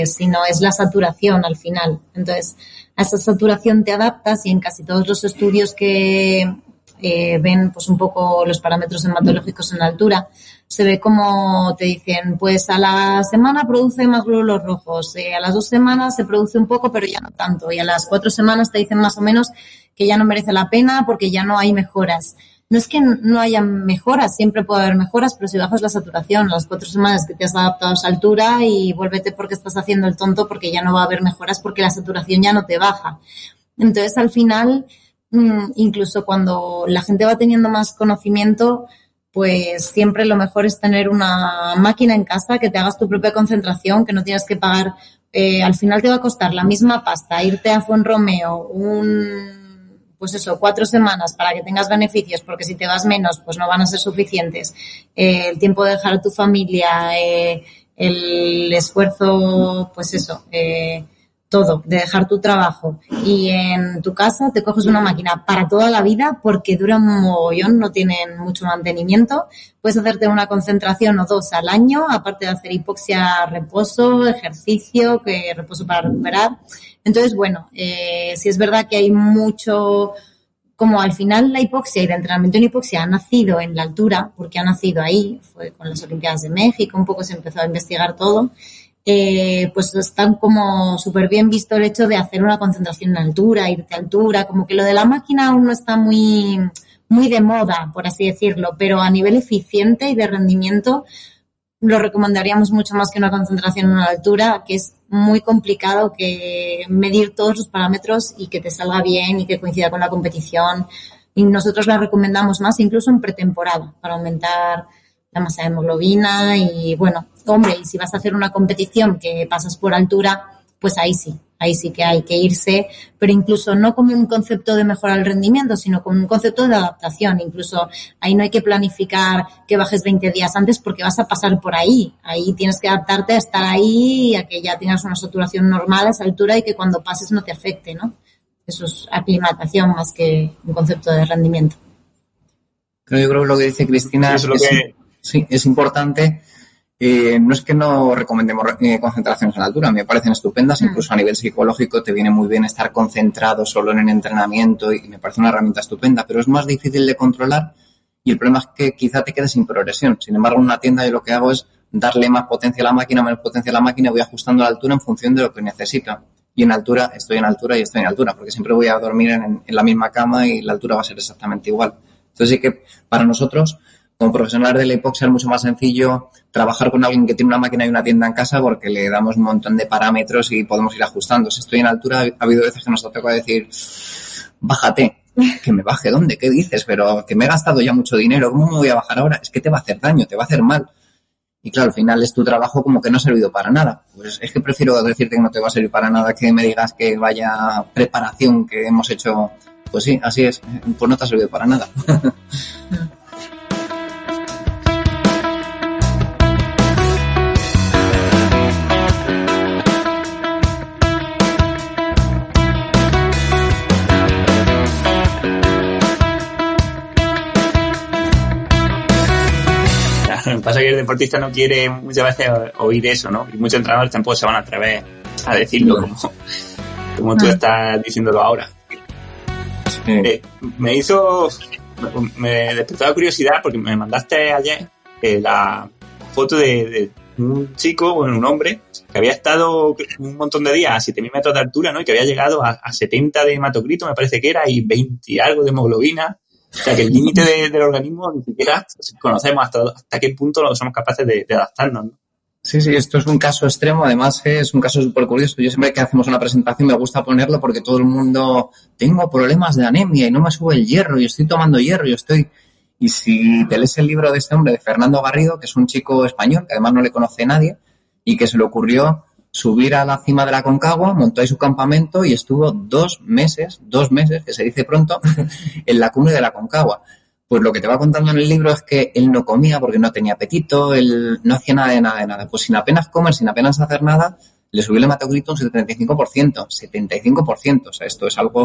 sino es la saturación al final. Entonces, a esa saturación te adaptas, y en casi todos los estudios que ven pues un poco los parámetros hematológicos en altura, se ve como te dicen, pues a la semana produce más glóbulos rojos, a las 2 semanas se produce un poco, pero ya no tanto, y a las 4 semanas te dicen más o menos que ya no merece la pena porque ya no hay mejoras. No es que no haya mejoras, siempre puede haber mejoras, pero si bajas la saturación a las 4 semanas que te has adaptado a esa altura, y vuélvete porque estás haciendo el tonto, porque ya no va a haber mejoras porque la saturación ya no te baja. Entonces, al final, incluso cuando la gente va teniendo más conocimiento, pues siempre lo mejor es tener una máquina en casa, que te hagas tu propia concentración, que no tienes que pagar. Al final te va a costar la misma pasta irte a Font-Romeu pues eso, 4 semanas para que tengas beneficios, porque si te vas menos, pues no van a ser suficientes. El tiempo de dejar a tu familia, el esfuerzo, pues eso, todo, de dejar tu trabajo. Y en tu casa te coges una máquina para toda la vida, porque dura un mogollón, no tienen mucho mantenimiento. Puedes hacerte una concentración o 2 al año, aparte de hacer hipoxia, reposo, ejercicio, reposo para recuperar. Entonces, bueno, sí es verdad que hay mucho como al final la hipoxia y el entrenamiento en hipoxia ha nacido en la altura, porque ha nacido ahí, fue con las Olimpiadas de México, un poco se empezó a investigar todo, pues está como súper bien visto el hecho de hacer una concentración en altura, irte a altura, como que lo de la máquina aún no está muy de moda, por así decirlo, pero a nivel eficiente y de rendimiento lo recomendaríamos mucho más que una concentración en una altura, que es muy complicado que medir todos los parámetros y que te salga bien y que coincida con la competición. Y nosotros la recomendamos más incluso en pretemporada para aumentar la masa de hemoglobina y, bueno, hombre, y si vas a hacer una competición que pasas por altura, pues ahí sí que hay que irse, pero incluso no como un concepto de mejorar el rendimiento, sino como un concepto de adaptación. Incluso ahí no hay que planificar que bajes 20 días antes porque vas a pasar por ahí. Ahí tienes que adaptarte a estar ahí, a que ya tengas una saturación normal a esa altura y que cuando pases no te afecte, ¿no? Eso es aclimatación más que un concepto de rendimiento. Yo creo que lo que dice Cristina es importante. No es que no recomendemos concentraciones en la altura, me parecen estupendas, incluso a nivel psicológico te viene muy bien estar concentrado solo en el entrenamiento y me parece una herramienta estupenda, pero es más difícil de controlar y el problema es que quizá te quedes sin progresión. Sin embargo, en una tienda yo lo que hago es darle más potencia a la máquina, menos potencia a la máquina, voy ajustando la altura en función de lo que necesito. Y en altura, estoy en altura y estoy en altura, porque siempre voy a dormir en la misma cama y la altura va a ser exactamente igual. Entonces sí que para nosotros, como profesionales de la hipoxia, es mucho más sencillo trabajar con alguien que tiene una máquina y una tienda en casa porque le damos un montón de parámetros y podemos ir ajustando. Si estoy en altura, ha habido veces que nos toca decir, bájate. Que me baje, ¿dónde? ¿Qué dices? Pero que me he gastado ya mucho dinero, ¿cómo me voy a bajar ahora? Es que te va a hacer daño, te va a hacer mal. Y claro, al final es tu trabajo como que no ha servido para nada. Pues es que prefiero decirte que no te va a servir para nada que me digas que vaya preparación que hemos hecho. Pues sí, así es. Pues no te ha servido para nada. Lo que pasa es que el deportista no quiere muchas veces oír eso, ¿no? Y muchos entrenadores tampoco se van a atrever a decirlo como tú estás diciéndolo ahora. Sí. Me despertó la curiosidad porque me mandaste ayer la foto de un chico, bueno, un hombre, que había estado un montón de días a 7.000 metros de altura, ¿no? Y que había llegado a 70 de hematocrito, me parece que era, y 20 y algo de hemoglobina. O sea, que el límite del organismo ni siquiera conocemos hasta qué punto somos capaces de adaptarnos, ¿no? Sí, esto es un caso extremo, además es un caso súper curioso. Yo siempre que hacemos una presentación me gusta ponerlo porque todo el mundo, tengo problemas de anemia y no me sube el hierro y estoy tomando hierro y si te lees el libro de este hombre, de Fernando Garrido, que es un chico español, que además no le conoce nadie y que se le ocurrió subir a la cima de la Aconcagua, montó ahí su campamento y estuvo 2 meses, que se dice pronto, en la cumbre de la Aconcagua. Pues lo que te va contando en el libro es que él no comía porque no tenía apetito, él no hacía nada de nada. Pues sin apenas comer, sin apenas hacer nada, le subió el hematocrito un 75%. O sea, esto es algo,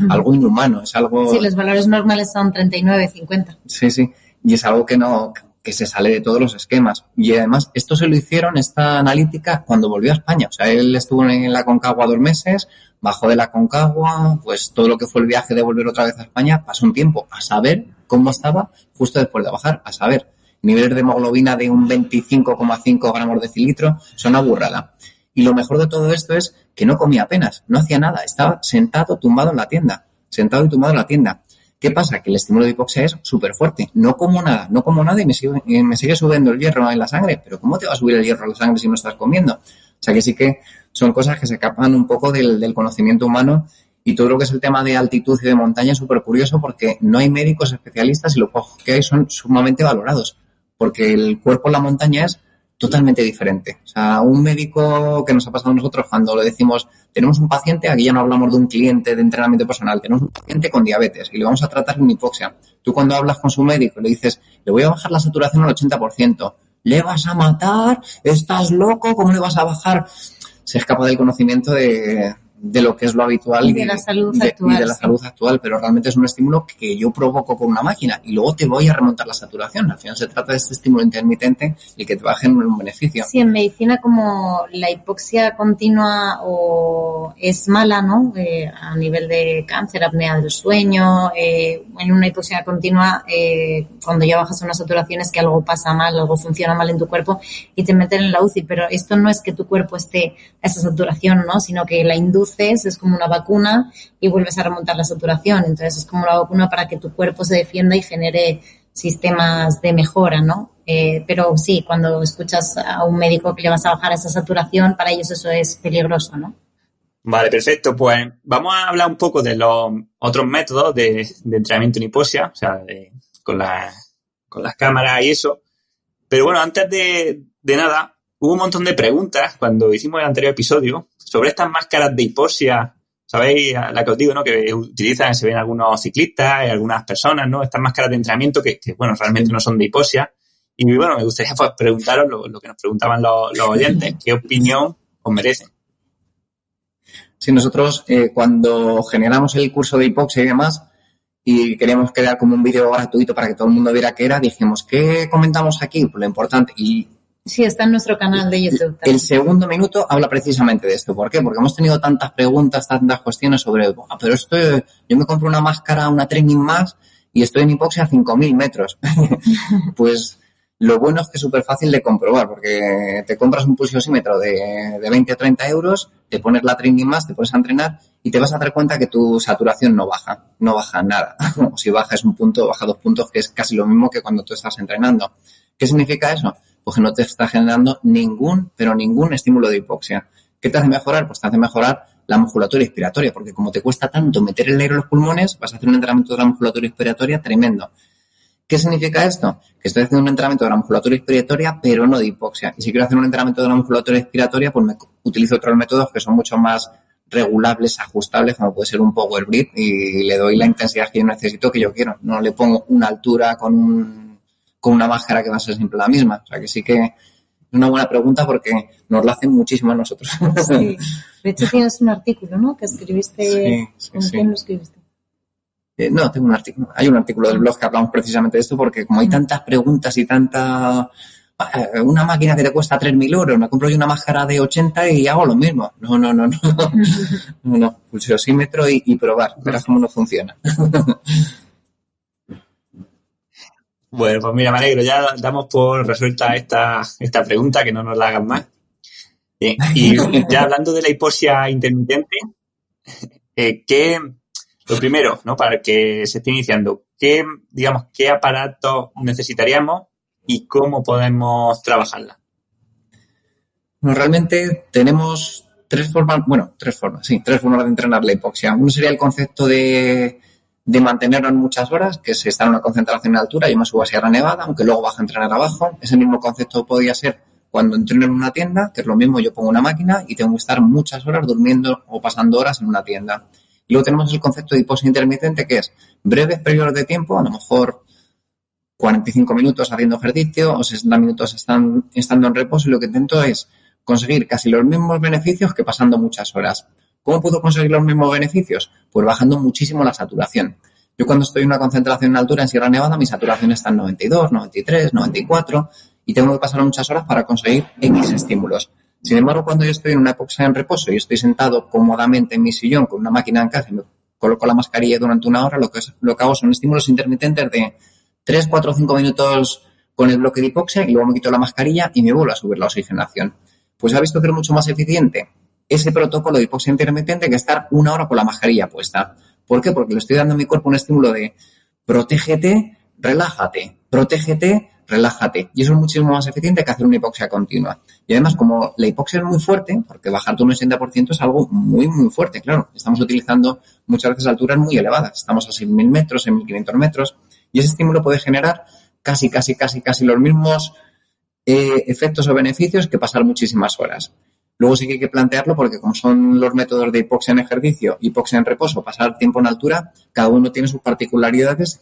algo inhumano, es algo... Sí, los valores normales son 39, 50. Sí. Y es algo que se sale de todos los esquemas. Y además, esto se lo hicieron, esta analítica, cuando volvió a España. O sea, él estuvo en la Aconcagua 2 meses, bajó de la Aconcagua, pues todo lo que fue el viaje de volver otra vez a España, pasó un tiempo a saber cómo estaba justo después de bajar, a saber. Niveles de hemoglobina de un 25,5 gramos de decilitro, son una burrada. Y lo mejor de todo esto es que no comía apenas, no hacía nada, estaba sentado, tumbado en la tienda. ¿Qué pasa? Que el estímulo de hipoxia es súper fuerte. No como nada y me sigue subiendo el hierro en la sangre. Pero ¿cómo te va a subir el hierro en la sangre si no estás comiendo? O sea que sí que son cosas que se escapan un poco del conocimiento humano y todo lo que es el tema de altitud y de montaña es súper curioso porque no hay médicos especialistas y los que hay son sumamente valorados. Porque el cuerpo en la montaña es totalmente diferente. O sea, un médico que nos ha pasado a nosotros cuando le decimos, tenemos un paciente, aquí ya no hablamos de un cliente de entrenamiento personal, tenemos un paciente con diabetes y le vamos a tratar con hipoxia. Tú cuando hablas con su médico le dices, le voy a bajar la saturación al 80%. ¿Le vas a matar? ¿Estás loco? ¿Cómo le vas a bajar? Se escapa del conocimiento de de lo que es lo habitual y de la salud actual. Y de la salud actual, pero realmente es un estímulo que yo provoco con una máquina y luego te voy a remontar la saturación. Al final se trata de este estímulo intermitente y que te va a generar un beneficio. Sí, en medicina como la hipoxia continua o es mala, ¿no? A nivel de cáncer, apnea del sueño, en una hipoxia continua, cuando ya bajas una saturación es que algo pasa mal, algo funciona mal en tu cuerpo y te meten en la UCI, pero esto no es que tu cuerpo esté a esa saturación, ¿no? Sino que la induces, es como una vacuna y vuelves a remontar la saturación. Entonces es como una vacuna para que tu cuerpo se defienda y genere sistemas de mejora, ¿no? Pero sí, cuando escuchas a un médico que le vas a bajar esa saturación, para ellos eso es peligroso, ¿no? Vale, perfecto. Pues vamos a hablar un poco de los otros métodos de entrenamiento en hipoxia, o sea, con las cámaras y eso. Pero bueno, antes de nada, hubo un montón de preguntas cuando hicimos el anterior episodio sobre estas máscaras de hipoxia, ¿sabéis? La que os digo, ¿no? Que utilizan, se ven algunos ciclistas y algunas personas, ¿no? Estas máscaras de entrenamiento que bueno, realmente no son de hipoxia. Y bueno, me gustaría pues, preguntaros lo que nos preguntaban los oyentes. ¿Qué opinión os merecen? Sí, nosotros cuando generamos el curso de hipoxia y demás y queríamos crear como un vídeo gratuito para que todo el mundo viera qué era, dijimos, ¿qué comentamos aquí? Pues lo importante. Y sí, está en nuestro canal de YouTube también. El segundo minuto habla precisamente de esto. ¿Por qué? Porque hemos tenido tantas preguntas, tantas cuestiones sobre, pero esto, yo me compro una máscara, una Training Max y estoy en hipoxia a 5.000 metros. Pues lo bueno es que es súper fácil de comprobar, porque te compras un pulsiosímetro de 20 o 30 euros, te pones la Training Max, te pones a entrenar y te vas a dar cuenta que tu saturación no baja nada. O si baja es un punto, baja 2 puntos, que es casi lo mismo que cuando tú estás entrenando. ¿Qué significa eso? Pues que no te está generando ningún estímulo de hipoxia. ¿Qué te hace mejorar? Pues te hace mejorar la musculatura inspiratoria, porque como te cuesta tanto meter el aire en los pulmones, vas a hacer un entrenamiento de la musculatura inspiratoria tremendo. ¿Qué significa esto? Que estoy haciendo un entrenamiento de la musculatura inspiratoria, pero no de hipoxia. Y si quiero hacer un entrenamiento de la musculatura inspiratoria, pues utilizo otros métodos que son mucho más regulables, ajustables, como puede ser un power breath, y le doy la intensidad que yo necesito, que yo quiero. No le pongo una altura con una máscara que va a ser siempre la misma. O sea, que sí que es una buena pregunta porque nos la hacen muchísimo a nosotros. Sí. De hecho, tienes un artículo, ¿no? Que escribiste. Sí. ¿Quién lo escribiste? No, tengo un artículo. Hay un artículo del blog que hablamos precisamente de esto porque como hay tantas preguntas y tanta... Una máquina que te cuesta 3.000 euros, me compro yo una máscara de 80 y hago lo mismo. No. Pulsiosímetro y probar. Verás cómo no funciona. Bueno, pues mira, me alegro. Ya damos por resuelta esta pregunta, que no nos la hagan más. Bien. Y ya hablando de la hipoxia intermitente, lo primero, ¿no? Para que se esté iniciando, ¿qué aparatos necesitaríamos y cómo podemos trabajarla? Bueno, realmente tenemos tres formas de entrenar la hipoxia. Uno sería el concepto de mantenernos muchas horas, que es estar en una concentración en altura. Yo me subo a Sierra Nevada, aunque luego bajo a entrenar abajo. Ese mismo concepto podría ser cuando entreno en una tienda, que es lo mismo, yo pongo una máquina y tengo que estar muchas horas durmiendo o pasando horas en una tienda. Y luego tenemos el concepto de hipoxia intermitente, que es breves periodos de tiempo, a lo mejor 45 minutos haciendo ejercicio o 60 minutos estando en reposo, y lo que intento es conseguir casi los mismos beneficios que pasando muchas horas. ¿Cómo puedo conseguir los mismos beneficios? Pues bajando muchísimo la saturación. Yo cuando estoy en una concentración en altura en Sierra Nevada, mi saturación está en 92, 93, 94 y tengo que pasar muchas horas para conseguir X estímulos. Sin embargo, cuando yo estoy en una hipoxia en reposo y estoy sentado cómodamente en mi sillón con una máquina en casa y me coloco la mascarilla durante una hora, lo que hago son estímulos intermitentes de 3, 4, 5 minutos con el bloque de hipoxia y luego me quito la mascarilla y me vuelvo a subir la oxigenación. Pues ha visto que es mucho más eficiente ese protocolo de hipoxia intermitente que estar una hora con la mascarilla puesta. ¿Por qué? Porque le estoy dando a mi cuerpo un estímulo de protégete, relájate, protégete, relájate. Y eso es muchísimo más eficiente que hacer una hipoxia continua. Y además, como la hipoxia es muy fuerte, porque bajarte un 80% es algo muy, muy fuerte, claro. Estamos utilizando muchas veces alturas muy elevadas. Estamos a 6.000 metros, 6.500 metros. Y ese estímulo puede generar casi los mismos efectos o beneficios que pasar muchísimas horas. Luego sí que hay que plantearlo porque como son los métodos de hipoxia en ejercicio, hipoxia en reposo, pasar tiempo en altura, cada uno tiene sus particularidades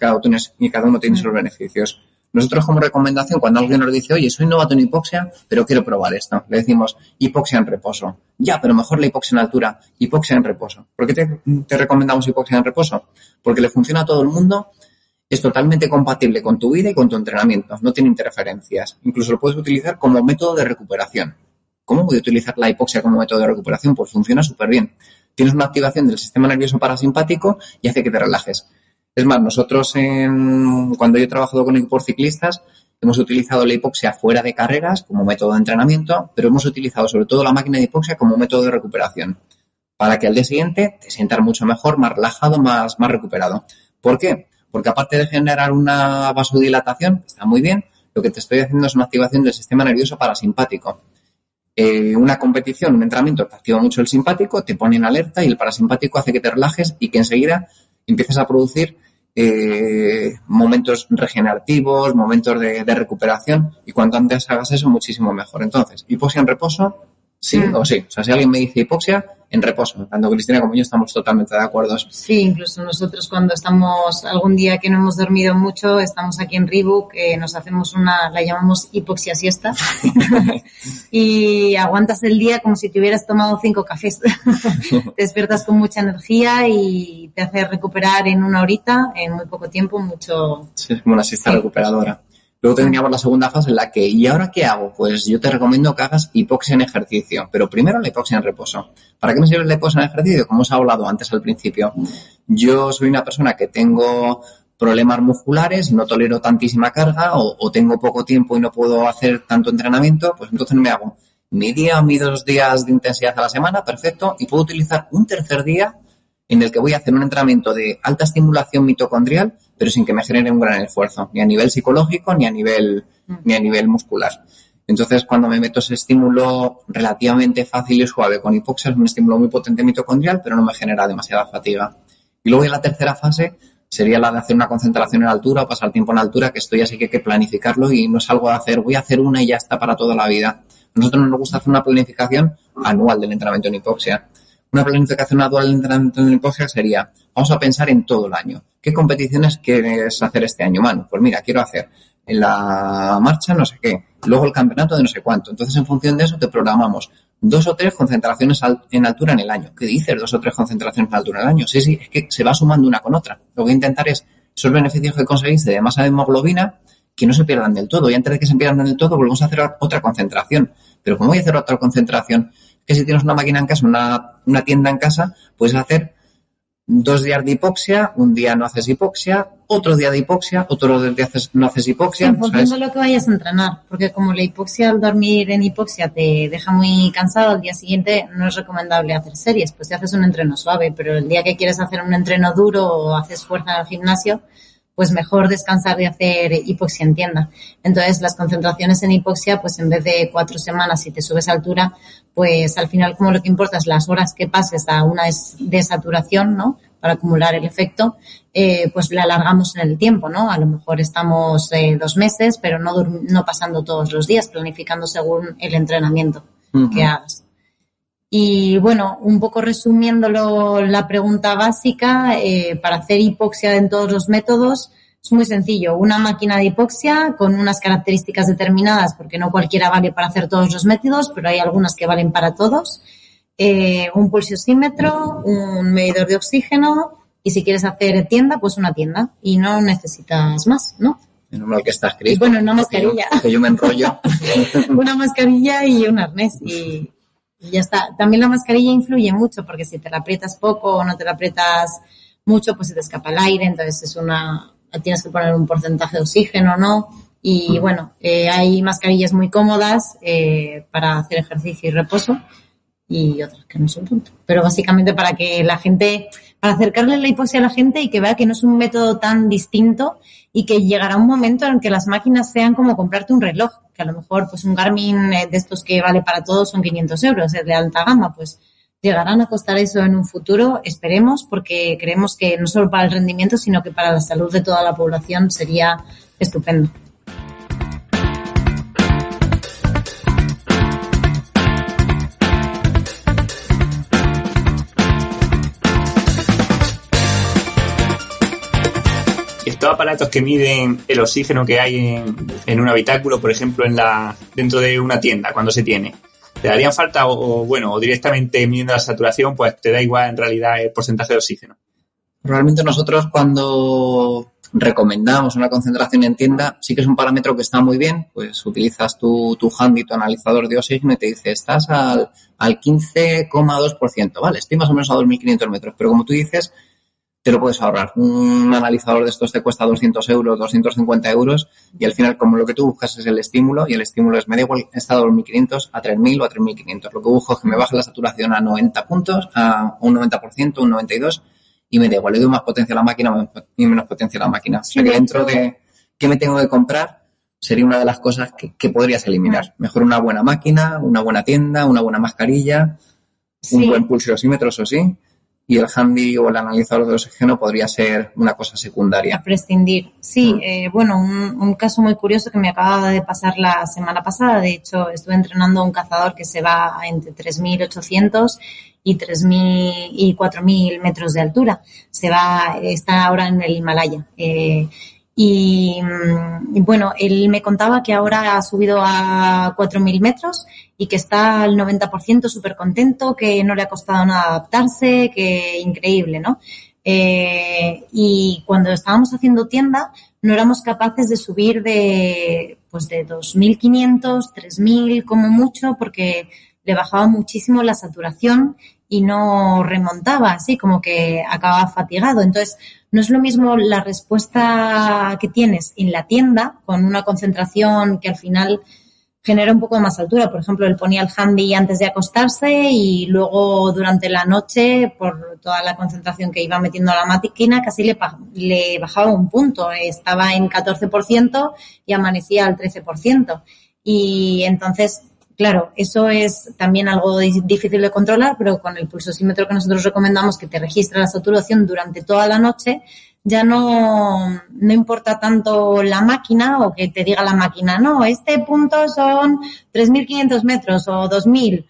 y cada uno tiene sus beneficios. Nosotros como recomendación, cuando alguien nos dice, oye, soy novato en hipoxia, pero quiero probar esto, le decimos hipoxia en reposo. Ya, pero mejor la hipoxia en altura, hipoxia en reposo. ¿Por qué te recomendamos hipoxia en reposo? Porque le funciona a todo el mundo, es totalmente compatible con tu vida y con tu entrenamiento, no tiene interferencias. Incluso lo puedes utilizar como método de recuperación. ¿Cómo voy a utilizar la hipoxia como método de recuperación? Pues funciona súper bien. Tienes una activación del sistema nervioso parasimpático y hace que te relajes. Es más, nosotros cuando yo he trabajado con equipos ciclistas hemos utilizado la hipoxia fuera de carreras como método de entrenamiento, pero hemos utilizado sobre todo la máquina de hipoxia como método de recuperación para que al día siguiente te sientas mucho mejor, más relajado, más recuperado. ¿Por qué? Porque aparte de generar una vasodilatación, está muy bien, lo que te estoy haciendo es una activación del sistema nervioso parasimpático. Una competición, un entrenamiento te activa mucho el simpático, te pone en alerta y el parasimpático hace que te relajes y que enseguida empieces a producir momentos regenerativos, momentos de recuperación, y cuanto antes hagas eso, muchísimo mejor. Entonces, hipoxia en reposo, sí o sí. O sea, si alguien me dice hipoxia, en reposo. Tanto Cristina como yo estamos totalmente de acuerdo. Sí, incluso nosotros cuando estamos algún día que no hemos dormido mucho, estamos aquí en Reebok, nos hacemos la llamamos hipoxia siesta y aguantas el día como si te hubieras tomado 5 cafés. Te despiertas con mucha energía y te hace recuperar en 1 horita, en muy poco tiempo, mucho. Sí, es como una siesta recuperadora. Luego tendríamos la segunda fase en la que, ¿y ahora qué hago? Pues yo te recomiendo que hagas hipoxia en ejercicio, pero primero la hipoxia en reposo. ¿Para qué me sirve la hipoxia en ejercicio? Como os he hablado antes al principio, yo soy una persona que tengo problemas musculares, no tolero tantísima carga o tengo poco tiempo y no puedo hacer tanto entrenamiento, pues entonces me hago mi día o mis 2 días de intensidad a la semana, perfecto, y puedo utilizar un tercer día en el que voy a hacer un entrenamiento de alta estimulación mitocondrial, pero sin que me genere un gran esfuerzo, ni a nivel psicológico ni a nivel muscular. Entonces, cuando me meto ese estímulo relativamente fácil y suave con hipoxia, es un estímulo muy potente mitocondrial, pero no me genera demasiada fatiga. Y luego en la tercera fase sería la de hacer una concentración en altura o pasar tiempo en altura, que esto ya sí que hay que planificarlo y no es algo de hacer, voy a hacer una y ya está para toda la vida. A nosotros nos gusta hacer una planificación anual del entrenamiento en hipoxia. Una planificación anual del entrenamiento en hipoxia sería, vamos a pensar en todo el año. ¿Qué competiciones quieres hacer este año, Manu? Pues mira, quiero hacer en la marcha no sé qué, luego el campeonato de no sé cuánto. Entonces, en función de eso, te programamos 2 o 3 concentraciones en altura en el año. ¿Qué dices? 2 o 3 concentraciones en altura en el año. Sí, es que se va sumando una con otra. Lo que voy a intentar es esos beneficios que conseguiste de masa de hemoglobina que no se pierdan del todo. Y antes de que se pierdan del todo, volvemos a hacer otra concentración. Pero ¿cómo voy a hacer otra concentración? Que si tienes una máquina en casa, una tienda en casa, puedes hacer 2 días de hipoxia, un día no haces hipoxia, otro día de hipoxia, otro día no haces hipoxia. En función de lo que vayas a entrenar, porque como la hipoxia, al dormir en hipoxia te deja muy cansado, al día siguiente no es recomendable hacer series, pues te haces un entreno suave, pero el día que quieres hacer un entreno duro o haces fuerza en el gimnasio, pues mejor descansar de hacer hipoxia en tienda. Entonces, las concentraciones en hipoxia, pues en vez de 4 semanas, si te subes a altura, pues al final como lo que importa es las horas que pases a una desaturación, ¿no? Para acumular el efecto, pues la alargamos en el tiempo, ¿no? A lo mejor estamos 2 meses, pero no pasando todos los días, planificando según el entrenamiento que hagas. Y bueno, un poco resumiéndolo la pregunta básica, para hacer hipoxia en todos los métodos es muy sencillo. Una máquina de hipoxia con unas características determinadas, porque no cualquiera vale para hacer todos los métodos, pero hay algunas que valen para todos. Un pulsiosímetro, un medidor de oxígeno y si quieres hacer tienda, pues una tienda. Y no necesitas más, ¿no? Menos mal que estás, Cris. Y bueno, una mascarilla. Que yo me enrollo. Una mascarilla y un arnés y ya está. También la mascarilla influye mucho porque si te la aprietas poco o no te la aprietas mucho, pues se te escapa el aire. Entonces tienes que poner un porcentaje de oxígeno, ¿no? Y bueno, hay mascarillas muy cómodas para hacer ejercicio y reposo y otras que no son tanto. Pero básicamente para acercarle la hipoxia a la gente y que vea que no es un método tan distinto y que llegará un momento en que las máquinas sean como comprarte un reloj, que a lo mejor pues un Garmin de estos que vale para todos son 500 euros, es de alta gama, pues llegarán a costar eso en un futuro, esperemos, porque creemos que no solo para el rendimiento, sino que para la salud de toda la población sería estupendo. Esto ha aparatos que miden el oxígeno que hay en un habitáculo, por ejemplo, dentro de una tienda, cuando se tiene, ¿te darían falta o directamente midiendo la saturación, pues te da igual en realidad el porcentaje de oxígeno? Realmente nosotros cuando recomendamos una concentración en tienda, sí que es un parámetro que está muy bien, pues utilizas tu handy, tu analizador de oxígeno y te dice, estás al 15,2%, vale, estoy más o menos a 2.500 metros, pero como tú dices, te lo puedes ahorrar. Un analizador de estos te cuesta 200 euros, 250 euros y al final como lo que tú buscas es el estímulo y el estímulo es, me da igual, está a 2.500, a 3.000 o a 3.500. Lo que busco es que me baje la saturación a 90 puntos, a un 90%, un 92% y me da igual, le doy más potencia a la máquina y menos potencia a la máquina. Sí, o sea que dentro de qué me tengo que comprar sería una de las cosas que podrías eliminar. Mejor una buena máquina, una buena tienda, una buena mascarilla, un buen pulsosímetro, eso sí. Y el handy o el analizador de oxígeno podría ser una cosa secundaria. A prescindir. Sí, bueno, un caso muy curioso que me acaba de pasar la semana pasada. De hecho, estuve entrenando a un cazador que se va entre 3.800 y 3.000 y 4.000 metros de altura. Está ahora en el Himalaya. Y bueno, él me contaba que ahora ha subido a 4.000 metros y que está al 90% súper contento, que no le ha costado nada adaptarse, que increíble, ¿no? Y cuando estábamos haciendo tienda, no éramos capaces de subir de 2.500, 3.000 como mucho, porque le bajaba muchísimo la saturación y no remontaba, así como que acababa fatigado. Entonces, no es lo mismo la respuesta que tienes en la tienda con una concentración que al final genera un poco de más altura. Por ejemplo, él ponía el handy antes de acostarse y luego durante la noche, por toda la concentración que iba metiendo a la máquina, casi le bajaba un punto. Estaba en 14% y amanecía al 13%. Y entonces, claro, eso es también algo difícil de controlar, pero con el pulsosímetro que nosotros recomendamos, que te registra la saturación durante toda la noche, ya no importa tanto la máquina o que te diga la máquina, no, este punto son 3.500 metros o 2.000.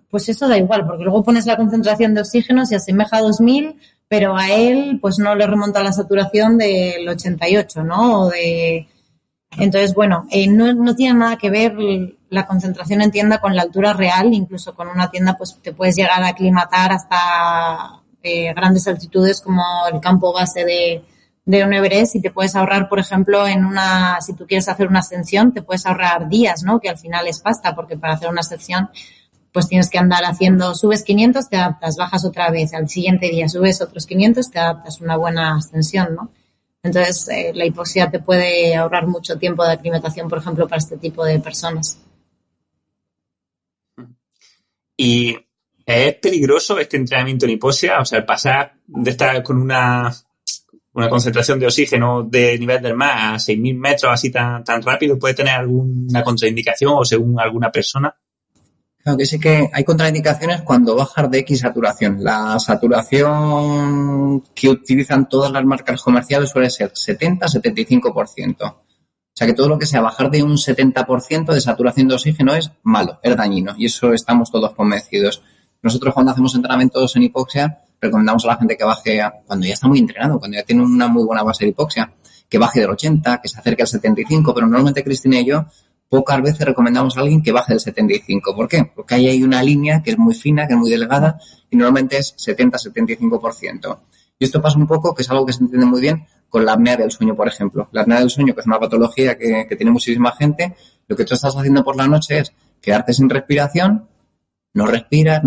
Pues eso da igual, porque luego pones la concentración de oxígeno, se asemeja a 2.000, pero a él pues no le remonta la saturación del 88, ¿no? Entonces, bueno, no tiene nada que ver la concentración en tienda con la altura real. Incluso con una tienda pues te puedes llegar a aclimatar hasta grandes altitudes como el campo base de un Everest, y te puedes ahorrar, por ejemplo, si tú quieres hacer una ascensión, te puedes ahorrar días, ¿no? Que al final es pasta, porque para hacer una ascensión pues tienes que andar subes 500, te adaptas, bajas otra vez, al siguiente día subes otros 500, te adaptas, una buena ascensión, ¿no? Entonces, la hipoxia te puede ahorrar mucho tiempo de aclimatación, por ejemplo, para este tipo de personas. ¿Y es peligroso este entrenamiento en hipoxia? O sea, el pasar de estar con una concentración de oxígeno de nivel del mar a 6.000 metros así tan rápido, ¿puede tener alguna contraindicación o según alguna persona? Claro que sí que hay contraindicaciones cuando bajas de X saturación. La saturación que utilizan todas las marcas comerciales suele ser 70-75%. O sea que todo lo que sea bajar de un 70% de saturación de oxígeno es malo, es dañino, y eso estamos todos convencidos. Nosotros cuando hacemos entrenamientos en hipoxia recomendamos a la gente que baje cuando ya está muy entrenado, cuando ya tiene una muy buena base de hipoxia, que baje del 80, que se acerque al 75, pero normalmente Cristina y yo pocas veces recomendamos a alguien que baje del 75. ¿Por qué? Porque ahí hay una línea que es muy fina, que es muy delgada, y normalmente es 70-75%. Y esto pasa un poco, que es algo que se entiende muy bien, con la apnea del sueño, por ejemplo. La apnea del sueño, que es una patología que tiene muchísima gente, lo que tú estás haciendo por la noche es quedarte sin respiración, no respiras,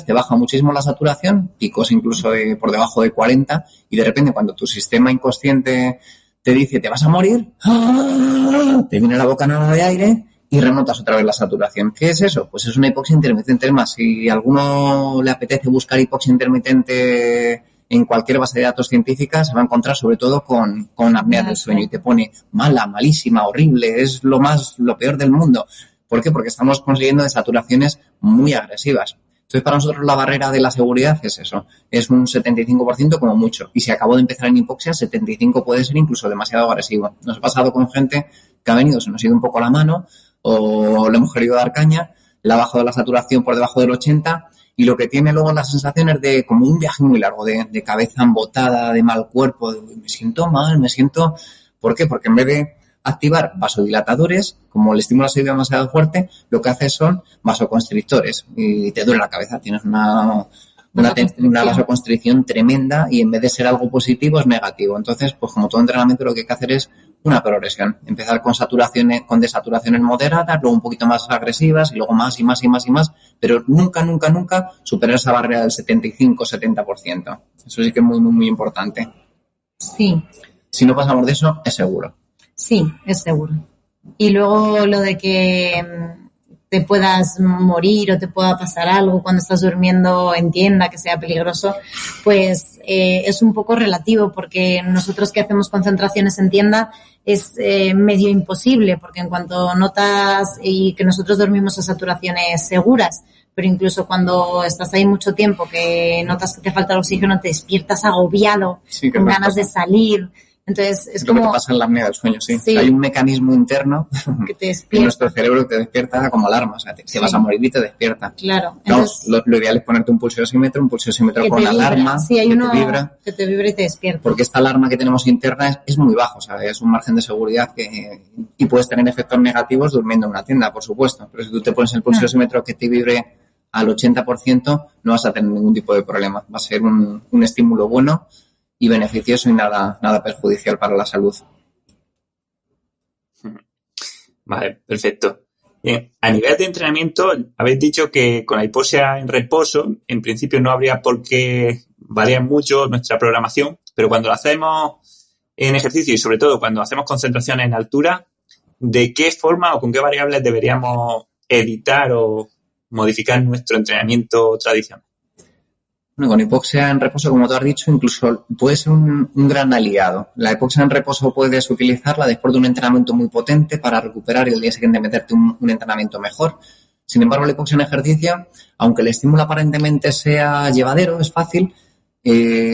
te baja muchísimo la saturación, picos incluso por debajo de 40, y de repente cuando tu sistema inconsciente te dice te vas a morir, te viene la bocanada de aire y remontas otra vez la saturación. ¿Qué es eso? Pues es una hipoxia intermitente. Es más, si a alguno le apetece buscar hipoxia intermitente en cualquier base de datos científica, se va a encontrar sobre todo con apnea del sueño y te pone mala, malísima, horrible, es lo peor del mundo. ¿Por qué? Porque estamos consiguiendo desaturaciones muy agresivas. Entonces, para nosotros la barrera de la seguridad es eso, es un 75% como mucho. Y si acabo de empezar en hipoxia, 75 puede ser incluso demasiado agresivo. Nos ha pasado con gente que ha venido, se nos ha ido un poco la mano o le hemos querido dar caña la bajo de la saturación por debajo del 80 y lo que tiene luego las sensaciones de como un viaje muy largo, de cabeza embotada, de mal cuerpo, de me siento mal, ¿Por qué? Porque en vez de activar vasodilatadores, como el estímulo ha sido demasiado fuerte, lo que hace son vasoconstrictores y te duele la cabeza, tienes una vasoconstricción tremenda y en vez de ser algo positivo es negativo. Entonces, pues como todo entrenamiento lo que hay que hacer es una progresión. Empezar con desaturaciones moderadas, luego un poquito más agresivas y luego más y más y más y más, pero nunca superar esa barrera del 75-70%. Eso sí que es muy, muy, muy importante. Sí. Si no pasamos de eso, es seguro. Sí, es seguro. Y luego lo de que te puedas morir o te pueda pasar algo cuando estás durmiendo en tienda, que sea peligroso, pues es un poco relativo, porque nosotros que hacemos concentraciones en tienda es medio imposible, porque en cuanto notas y que nosotros dormimos a saturaciones seguras, pero incluso cuando estás ahí mucho tiempo que notas que te falta el oxígeno, te despiertas agobiado, sí, con ganas de salir. Entonces es como lo que te pasa en la apnea del sueño, sí. Hay un mecanismo interno que te despierta. En nuestro cerebro que te despierta como alarma, o sea, te vas a morir y te despierta. Claro. Entonces, lo ideal es ponerte un pulso oxímetro con alarma, sí, hay uno que te vibra y te despierta. Porque esta alarma que tenemos interna es muy baja, o sea, es un margen de seguridad y puedes tener efectos negativos durmiendo en una tienda, por supuesto. Pero si tú te pones el pulso oxímetro que te vibre al 80%, no vas a tener ningún tipo de problema. Va a ser un estímulo bueno y beneficioso y nada perjudicial para la salud. Vale, perfecto. Bien, a nivel de entrenamiento, habéis dicho que con la hipoxia en reposo, en principio no habría por qué variar mucho nuestra programación, pero cuando lo hacemos en ejercicio y sobre todo cuando hacemos concentraciones en altura, ¿de qué forma o con qué variables deberíamos editar o modificar nuestro entrenamiento tradicional? Bueno, con hipoxia en reposo, como tú has dicho, incluso puede ser un gran aliado. La hipoxia en reposo puedes utilizarla después de un entrenamiento muy potente para recuperar y el día siguiente meterte un entrenamiento mejor. Sin embargo, la hipoxia en ejercicio, aunque el estímulo aparentemente sea llevadero, es fácil,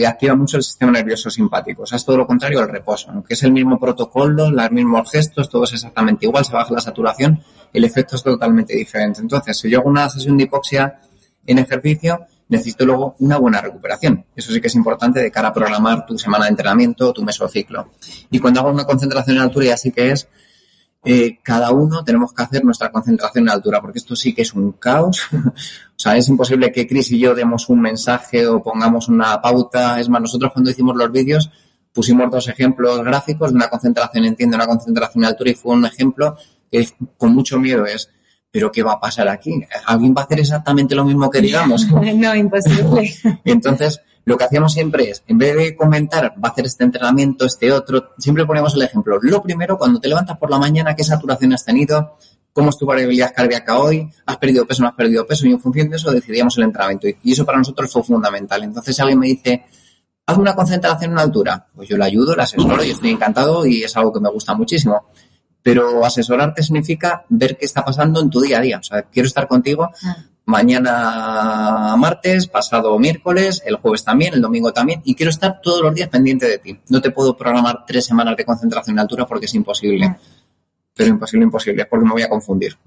activa mucho el sistema nervioso simpático. O sea, es todo lo contrario al reposo. Aunque es el mismo protocolo, los mismos gestos, todo es exactamente igual, se baja la saturación, el efecto es totalmente diferente. Entonces, si yo hago una sesión de hipoxia en ejercicio, necesito luego una buena recuperación. Eso sí que es importante de cara a programar tu semana de entrenamiento, tu mesociclo. Y cuando hago una concentración en altura, ya sí que es, cada uno tenemos que hacer nuestra concentración en altura, porque esto sí que es un caos. O sea, es imposible que Chris y yo demos un mensaje o pongamos una pauta. Es más, nosotros cuando hicimos los vídeos pusimos 2 ejemplos gráficos de una concentración en tienda, una concentración en altura, y fue un ejemplo que con mucho miedo es, ¿pero qué va a pasar aquí? ¿Alguien va a hacer exactamente lo mismo que digamos? No, imposible. Entonces, lo que hacíamos siempre es, en vez de comentar, va a hacer este entrenamiento, este otro, siempre ponemos el ejemplo. Lo primero, cuando te levantas por la mañana, ¿qué saturación has tenido? ¿Cómo es tu variabilidad cardíaca hoy? ¿Has perdido peso o no has perdido peso? Y en función de eso decidíamos el entrenamiento. Y eso para nosotros fue fundamental. Entonces, si alguien me dice, haz una concentración en altura, pues yo le ayudo, le asesoro y estoy encantado y es algo que me gusta muchísimo. Pero asesorarte significa ver qué está pasando en tu día a día. O sea, quiero estar contigo mañana martes, pasado miércoles, el jueves también, el domingo también, y quiero estar todos los días pendiente de ti. No te puedo programar 3 semanas de concentración en altura porque es imposible. Pero imposible, es porque me voy a confundir.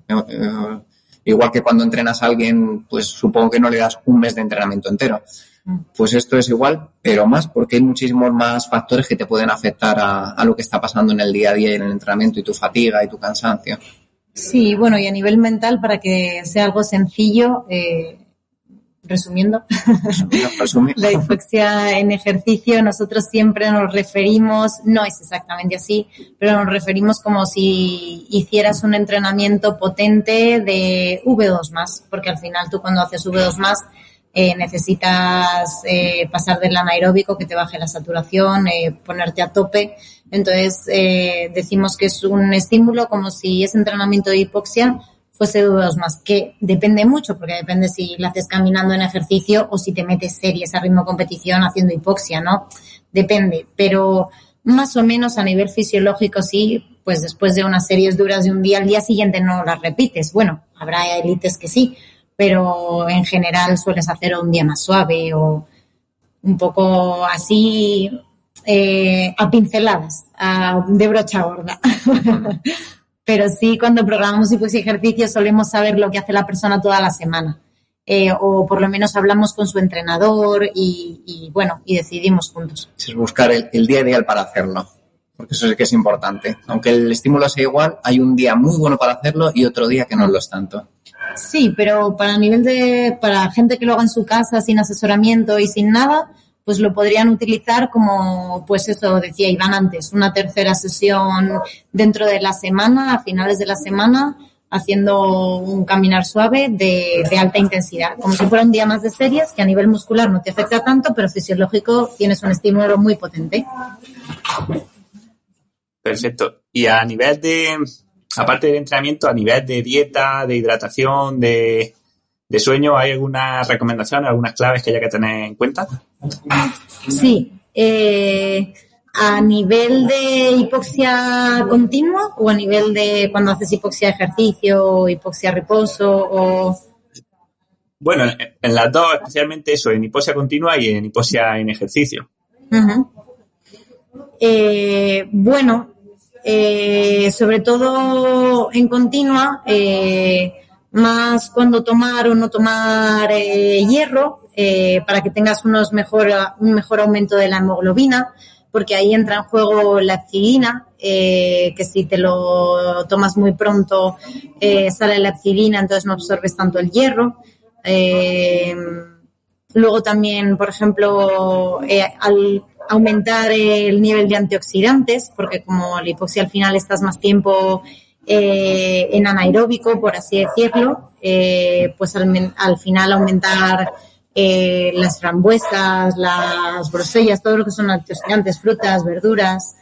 Igual que cuando entrenas a alguien, pues supongo que no le das un mes de entrenamiento entero. Pues esto es igual, pero más, porque hay muchísimos más factores que te pueden afectar a lo que está pasando en el día a día y en el entrenamiento, y tu fatiga y tu cansancio. Sí, bueno, y a nivel mental, para que sea algo sencillo, resumiendo, la hipoxia en ejercicio, nosotros siempre nos referimos, no es exactamente así, pero nos referimos como si hicieras un entrenamiento potente de V2+, porque al final tú cuando haces V2+, necesitas pasar del anaeróbico, que te baje la saturación, ponerte a tope. Entonces, decimos que es un estímulo como si ese entrenamiento de hipoxia fuese V2+, que depende mucho, porque depende si lo haces caminando en ejercicio o si te metes series a ritmo competición haciendo hipoxia, ¿no? Depende, pero más o menos a nivel fisiológico sí, pues después de unas series duras de un día, al día siguiente no las repites. Bueno, habrá élites que sí, pero en general sueles hacer un día más suave o un poco así a pinceladas, de brocha gorda. pero sí cuando programamos hipoxia ejercicio solemos saber lo que hace la persona toda la semana. O por lo menos hablamos con su entrenador y decidimos juntos. Es buscar el día ideal para hacerlo, porque eso sí que es importante. Aunque el estímulo sea igual, hay un día muy bueno para hacerlo y otro día que no lo es tanto. Sí, pero para gente que lo haga en su casa sin asesoramiento y sin nada, pues lo podrían utilizar como, pues eso decía Iván antes, una tercera sesión dentro de la semana, a finales de la semana, haciendo un caminar suave de alta intensidad, como si fuera un día más de series, que a nivel muscular no te afecta tanto, pero fisiológico tienes un estímulo muy potente. Perfecto. Y a nivel aparte del entrenamiento, a nivel de dieta, de hidratación, de sueño, ¿hay alguna recomendación, algunas claves que haya que tener en cuenta? Sí. ¿A nivel de hipoxia continua o a nivel de cuando haces hipoxia ejercicio o hipoxia reposo? Bueno, en las dos, especialmente eso, en hipoxia continua y en hipoxia en ejercicio. Uh-huh. Sobre todo en continua, más cuando tomar o no tomar hierro, para que tengas un mejor aumento de la hemoglobina, porque ahí entra en juego la epsilina, que si te lo tomas muy pronto sale la epsilina, entonces no absorbes tanto el hierro. Luego también, por ejemplo, al aumentar el nivel de antioxidantes, porque como la hipoxia al final estás más tiempo en anaeróbico, por así decirlo, pues al final aumentar las frambuesas, las grosellas, todo lo que son antioxidantes, frutas, verduras.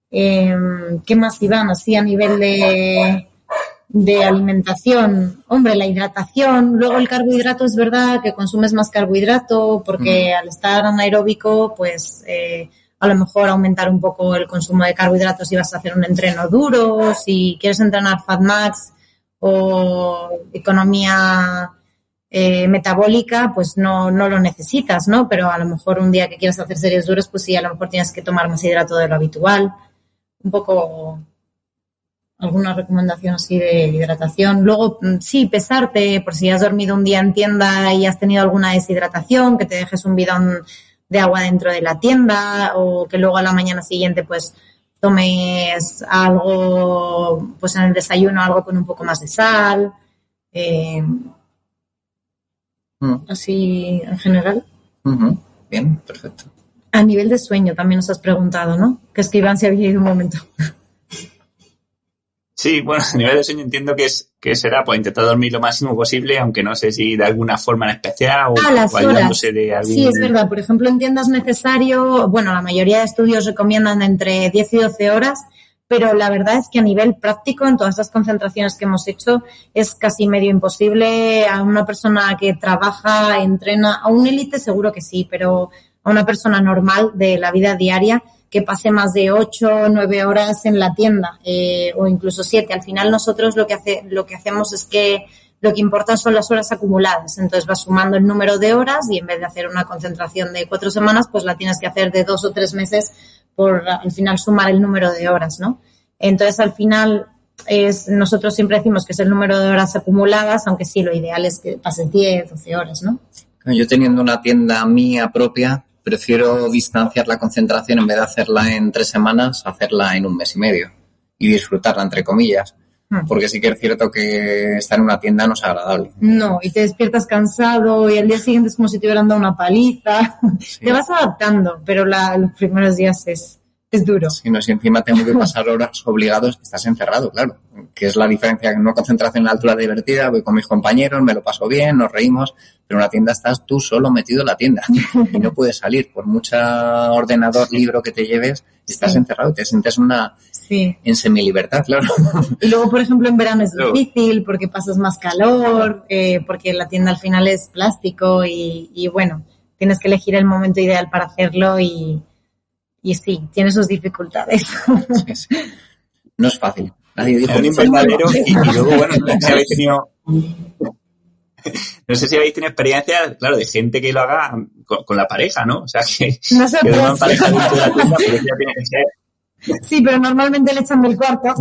¿Qué más, Iván? Así a nivel de alimentación, hombre, la hidratación. Luego el carbohidrato, es verdad que consumes más carbohidrato porque al estar anaeróbico, pues a lo mejor aumentar un poco el consumo de carbohidratos si vas a hacer un entreno duro, si quieres entrenar FatMax o economía metabólica, pues no lo necesitas, ¿no? Pero a lo mejor un día que quieras hacer series duras, pues sí, a lo mejor tienes que tomar más hidrato de lo habitual. Un poco alguna recomendación así de hidratación. Luego, sí, pesarte, por si has dormido un día en tienda y has tenido alguna deshidratación, que te dejes un bidón de agua dentro de la tienda, o que luego a la mañana siguiente pues tomes algo, pues en el desayuno algo con un poco más de sal, así en general. Bien, perfecto. A nivel de sueño también nos has preguntado, ¿no? Que es que Iván se había ido un momento. Sí, bueno, a nivel de sueño entiendo que será pues intentar dormir lo máximo posible, aunque no sé si de alguna forma en especial o ayudándose de algún... Sí, es verdad. Por ejemplo, en tiendas necesario, bueno, la mayoría de estudios recomiendan entre 10 y 12 horas, pero la verdad es que a nivel práctico, en todas las concentraciones que hemos hecho, es casi medio imposible. A una persona que trabaja, entrena, a un élite seguro que sí, pero a una persona normal de la vida diaria que pase más de 8 o 9 horas en la tienda, o incluso 7. Al final nosotros lo que hacemos es que lo que importa son las horas acumuladas. Entonces vas sumando el número de horas y en vez de hacer una concentración de 4 semanas, pues la tienes que hacer de 2 o 3 meses por al final sumar el número de horas, ¿no? Entonces al final nosotros siempre decimos que es el número de horas acumuladas, aunque sí, lo ideal es que pases 10, 12 horas, ¿no? Yo teniendo una tienda mía propia, prefiero distanciar la concentración en vez de hacerla en 3 semanas, hacerla en 1 mes y medio y disfrutarla, entre comillas. Porque sí que es cierto que estar en una tienda no es agradable. No, y te despiertas cansado y al día siguiente es como si te hubieran dado una paliza. Sí. Te vas adaptando, pero los primeros días es duro. Sí, no, si encima tengo que pasar horas obligados, estás encerrado, claro. Que es la diferencia, en una concentración en la altura divertida, voy con mis compañeros, me lo paso bien, nos reímos, pero en una tienda estás tú solo metido en la tienda y no puedes salir. Por mucha ordenador, libro que te lleves, estás encerrado y te sientes en semilibertad, claro. Y luego, por ejemplo, en verano es difícil porque pasas más calor, porque la tienda al final es plástico y bueno, tienes que elegir el momento ideal para hacerlo y sí, tiene sus dificultades. Sí. No es fácil. Nadie dijo un invernadero y luego, bueno, no sé si habéis tenido experiencias, claro, de gente que lo haga con la pareja, ¿no? O sea, que no se duerman pareja dentro de la tienda, pero ya tiene que ser Sí, pero normalmente le echan del cuarto.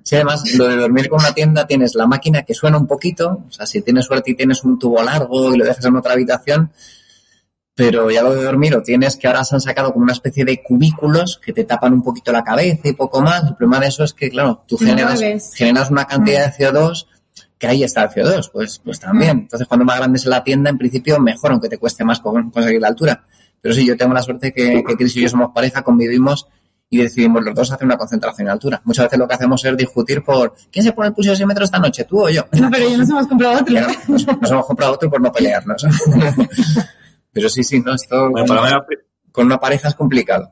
Sí, además, lo de dormir con una tienda, tienes la máquina que suena un poquito, o sea, si tienes suerte y tienes un tubo largo y lo dejas en otra habitación, pero ya lo de dormir, o tienes que ahora se han sacado como una especie de cubículos que te tapan un poquito la cabeza y poco más. El problema de eso es que, claro, tú generas una cantidad de CO2, que ahí está el CO2, pues también. Entonces, cuando más grande es la tienda, en principio, mejor, aunque te cueste más conseguir la altura. Pero sí, yo tengo la suerte que Chris y yo somos pareja, convivimos y decidimos los dos hacer una concentración en altura. Muchas veces lo que hacemos es discutir por ¿quién se pone el pulso de 100 metros esta noche, tú o yo? No, pero ya nos hemos comprado otro. Nos hemos comprado otro por no pelearnos. Pero sí, no, esto bueno, por lo menos con una pareja es complicado.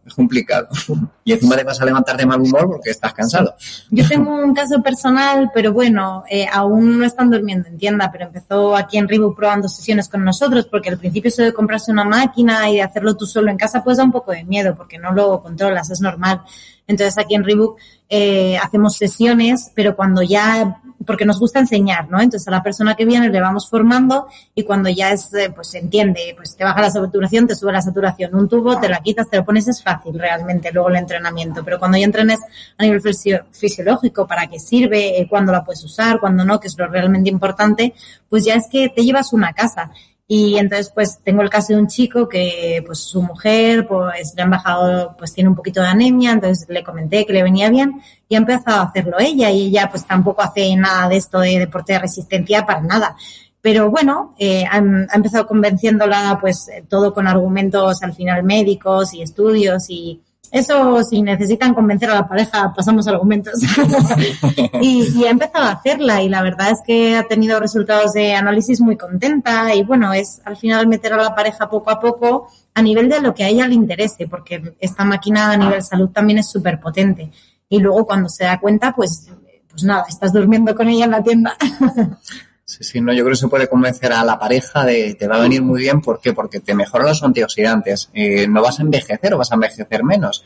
Y encima te vas a levantar de mal humor porque estás cansado. Yo tengo un caso personal, pero bueno, aún no están durmiendo en tienda, pero empezó aquí en Reebok probando sesiones con nosotros, porque al principio eso de comprarse una máquina y de hacerlo tú solo en casa pues da un poco de miedo, porque no lo controlas, es normal. Entonces aquí en Reebok hacemos sesiones, pero cuando ya, porque nos gusta enseñar, ¿no? Entonces a la persona que viene le vamos formando y cuando ya es, pues se entiende, pues te baja la saturación, te sube la saturación, un tubo, te la quitas, te lo pones, es fácil realmente luego el entrenamiento, pero cuando ya entrenes a nivel fisiológico, para qué sirve, cuándo la puedes usar, cuándo no, que es lo realmente importante, pues ya es que te llevas una casa. Y entonces, pues, tengo el caso de un chico que, pues, su mujer, pues, le han bajado, pues, tiene un poquito de anemia, entonces le comenté que le venía bien y ha empezado a hacerlo ella y ella, pues, tampoco hace nada de esto de deporte de resistencia para nada. Pero bueno, ha empezado convenciéndola, pues, todo con argumentos al final médicos y estudios y eso, si necesitan convencer a la pareja, pasamos argumentos. y ha empezado a hacerla y la verdad es que ha tenido resultados de análisis muy contenta y bueno, es al final meter a la pareja poco a poco a nivel de lo que a ella le interese, porque esta máquina a nivel salud también es súper potente. Y luego cuando se da cuenta, pues nada, estás durmiendo con ella en la tienda. Sí, no, yo creo que se puede convencer a la pareja de te va a venir muy bien. ¿Por qué? Porque te mejora los antioxidantes. No vas a envejecer o vas a envejecer menos.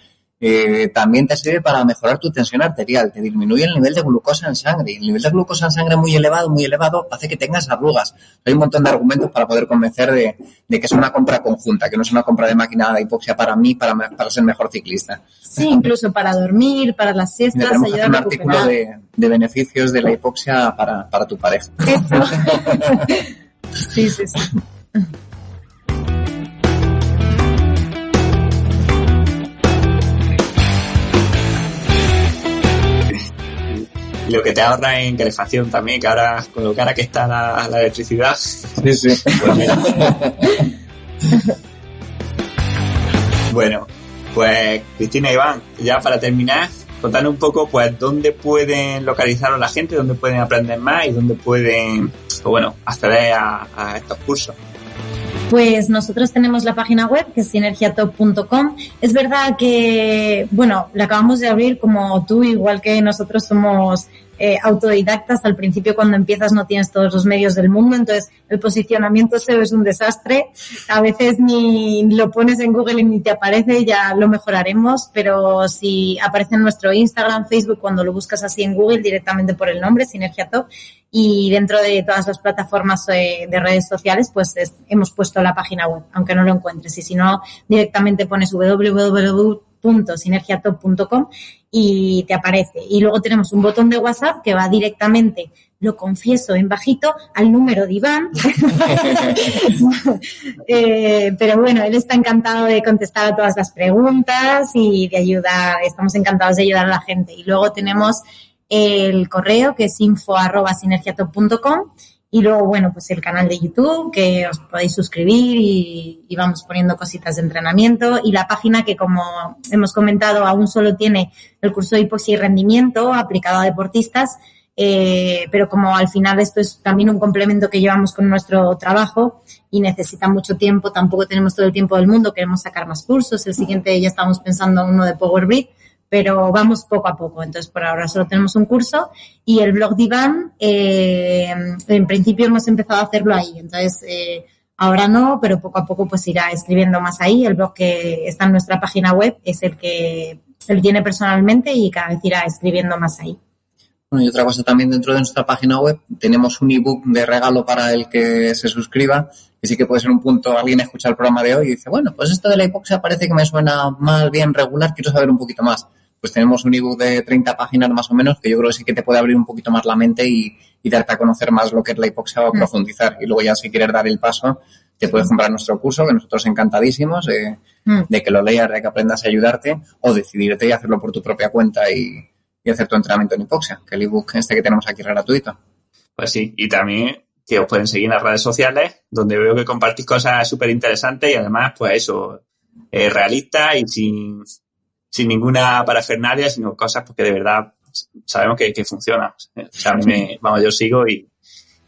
También te sirve para mejorar tu tensión arterial, te disminuye el nivel de glucosa en sangre. El nivel de glucosa en sangre muy elevado, hace que tengas arrugas. Hay un montón de argumentos para poder convencer de que es una compra conjunta, que no es una compra de máquina de hipoxia para mí, para ser mejor ciclista. Sí, incluso para dormir, para las siestas, ayudar a recuperar. Un artículo de beneficios de la hipoxia para tu pareja. Eso. Sí. Lo que te ahorra en calefacción también, que ahora con lo cara que está la electricidad. Sí. Pues mira. Bueno, pues Cristina y Iván, ya para terminar, contanos un poco pues dónde pueden localizar a la gente, dónde pueden aprender más y dónde pueden, pues bueno, acceder a estos cursos. Pues nosotros tenemos la página web que es sinergiatop.com. Es verdad que, bueno, la acabamos de abrir como tú, igual que nosotros somos autodidactas. Al principio cuando empiezas no tienes todos los medios del mundo, entonces el posicionamiento SEO es un desastre. A veces ni lo pones en Google y ni te aparece, ya lo mejoraremos, pero si aparece en nuestro Instagram, Facebook, cuando lo buscas así en Google directamente por el nombre, Sinergiatop, y dentro de todas las plataformas de redes sociales, pues hemos puesto la página web, aunque no lo encuentres. Y si no, directamente pones www.sinergiatop.com y te aparece. Y luego tenemos un botón de WhatsApp que va directamente, lo confieso en bajito, al número de Iván. Pero bueno, él está encantado de contestar a todas las preguntas y de ayudar. Estamos encantados de ayudar a la gente. Y luego tenemos el correo que es info@sinergiatop.com y luego, bueno, pues el canal de YouTube que os podéis suscribir y vamos poniendo cositas de entrenamiento y la página que, como hemos comentado, aún solo tiene el curso de hipoxia y rendimiento aplicado a deportistas, pero como al final esto es también un complemento que llevamos con nuestro trabajo y necesita mucho tiempo, tampoco tenemos todo el tiempo del mundo, queremos sacar más cursos, el siguiente ya estamos pensando en uno de Power Breath, pero vamos poco a poco. Entonces, por ahora solo tenemos un curso y el blog de Iván, en principio hemos empezado a hacerlo ahí. Entonces, ahora no, pero poco a poco pues irá escribiendo más ahí. El blog que está en nuestra página web es el que él tiene personalmente y cada vez irá escribiendo más ahí. Bueno, y otra cosa también dentro de nuestra página web, tenemos un ebook de regalo para el que se suscriba, que sí que puede ser un punto, alguien escucha el programa de hoy y dice, bueno, pues esto de la hipoxia parece que me suena mal, bien, regular, quiero saber un poquito más. Pues tenemos un ebook de 30 páginas más o menos, que yo creo que sí que te puede abrir un poquito más la mente y darte a conocer más lo que es la hipoxia o profundizar. Y luego ya si quieres dar el paso, te puedes comprar nuestro curso, que nosotros encantadísimos de que lo leas, de que aprendas a ayudarte, o decidirte y hacerlo por tu propia cuenta y hacer tu entrenamiento en hipoxia, que el ebook que tenemos aquí es gratuito. Pues sí, y también que os pueden seguir en las redes sociales, donde veo que compartís cosas súper interesantes y además, pues eso, realistas y sin ninguna parafernalia, sino cosas porque de verdad sabemos que funcionan. O sea, a mí yo sigo y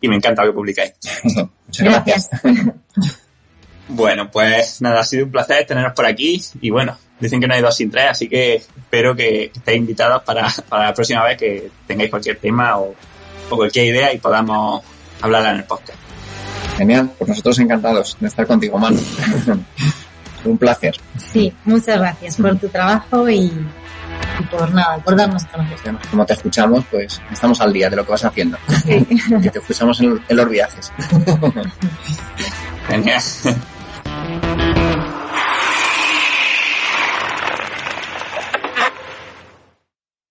me encanta lo que publicáis. Muchas gracias. Bueno, pues nada, ha sido un placer teneros por aquí y bueno, dicen que no hay 2 sin 3, así que espero que estéis invitados para la próxima vez que tengáis cualquier tema o cualquier idea y podamos hablarla en el podcast. Genial, pues nosotros encantados de estar contigo, Manu. Un placer. Sí, muchas gracias por tu trabajo y por darnos a conocer. Como te escuchamos, pues estamos al día de lo que vas haciendo. Sí. Y te escuchamos en los viajes. Genial.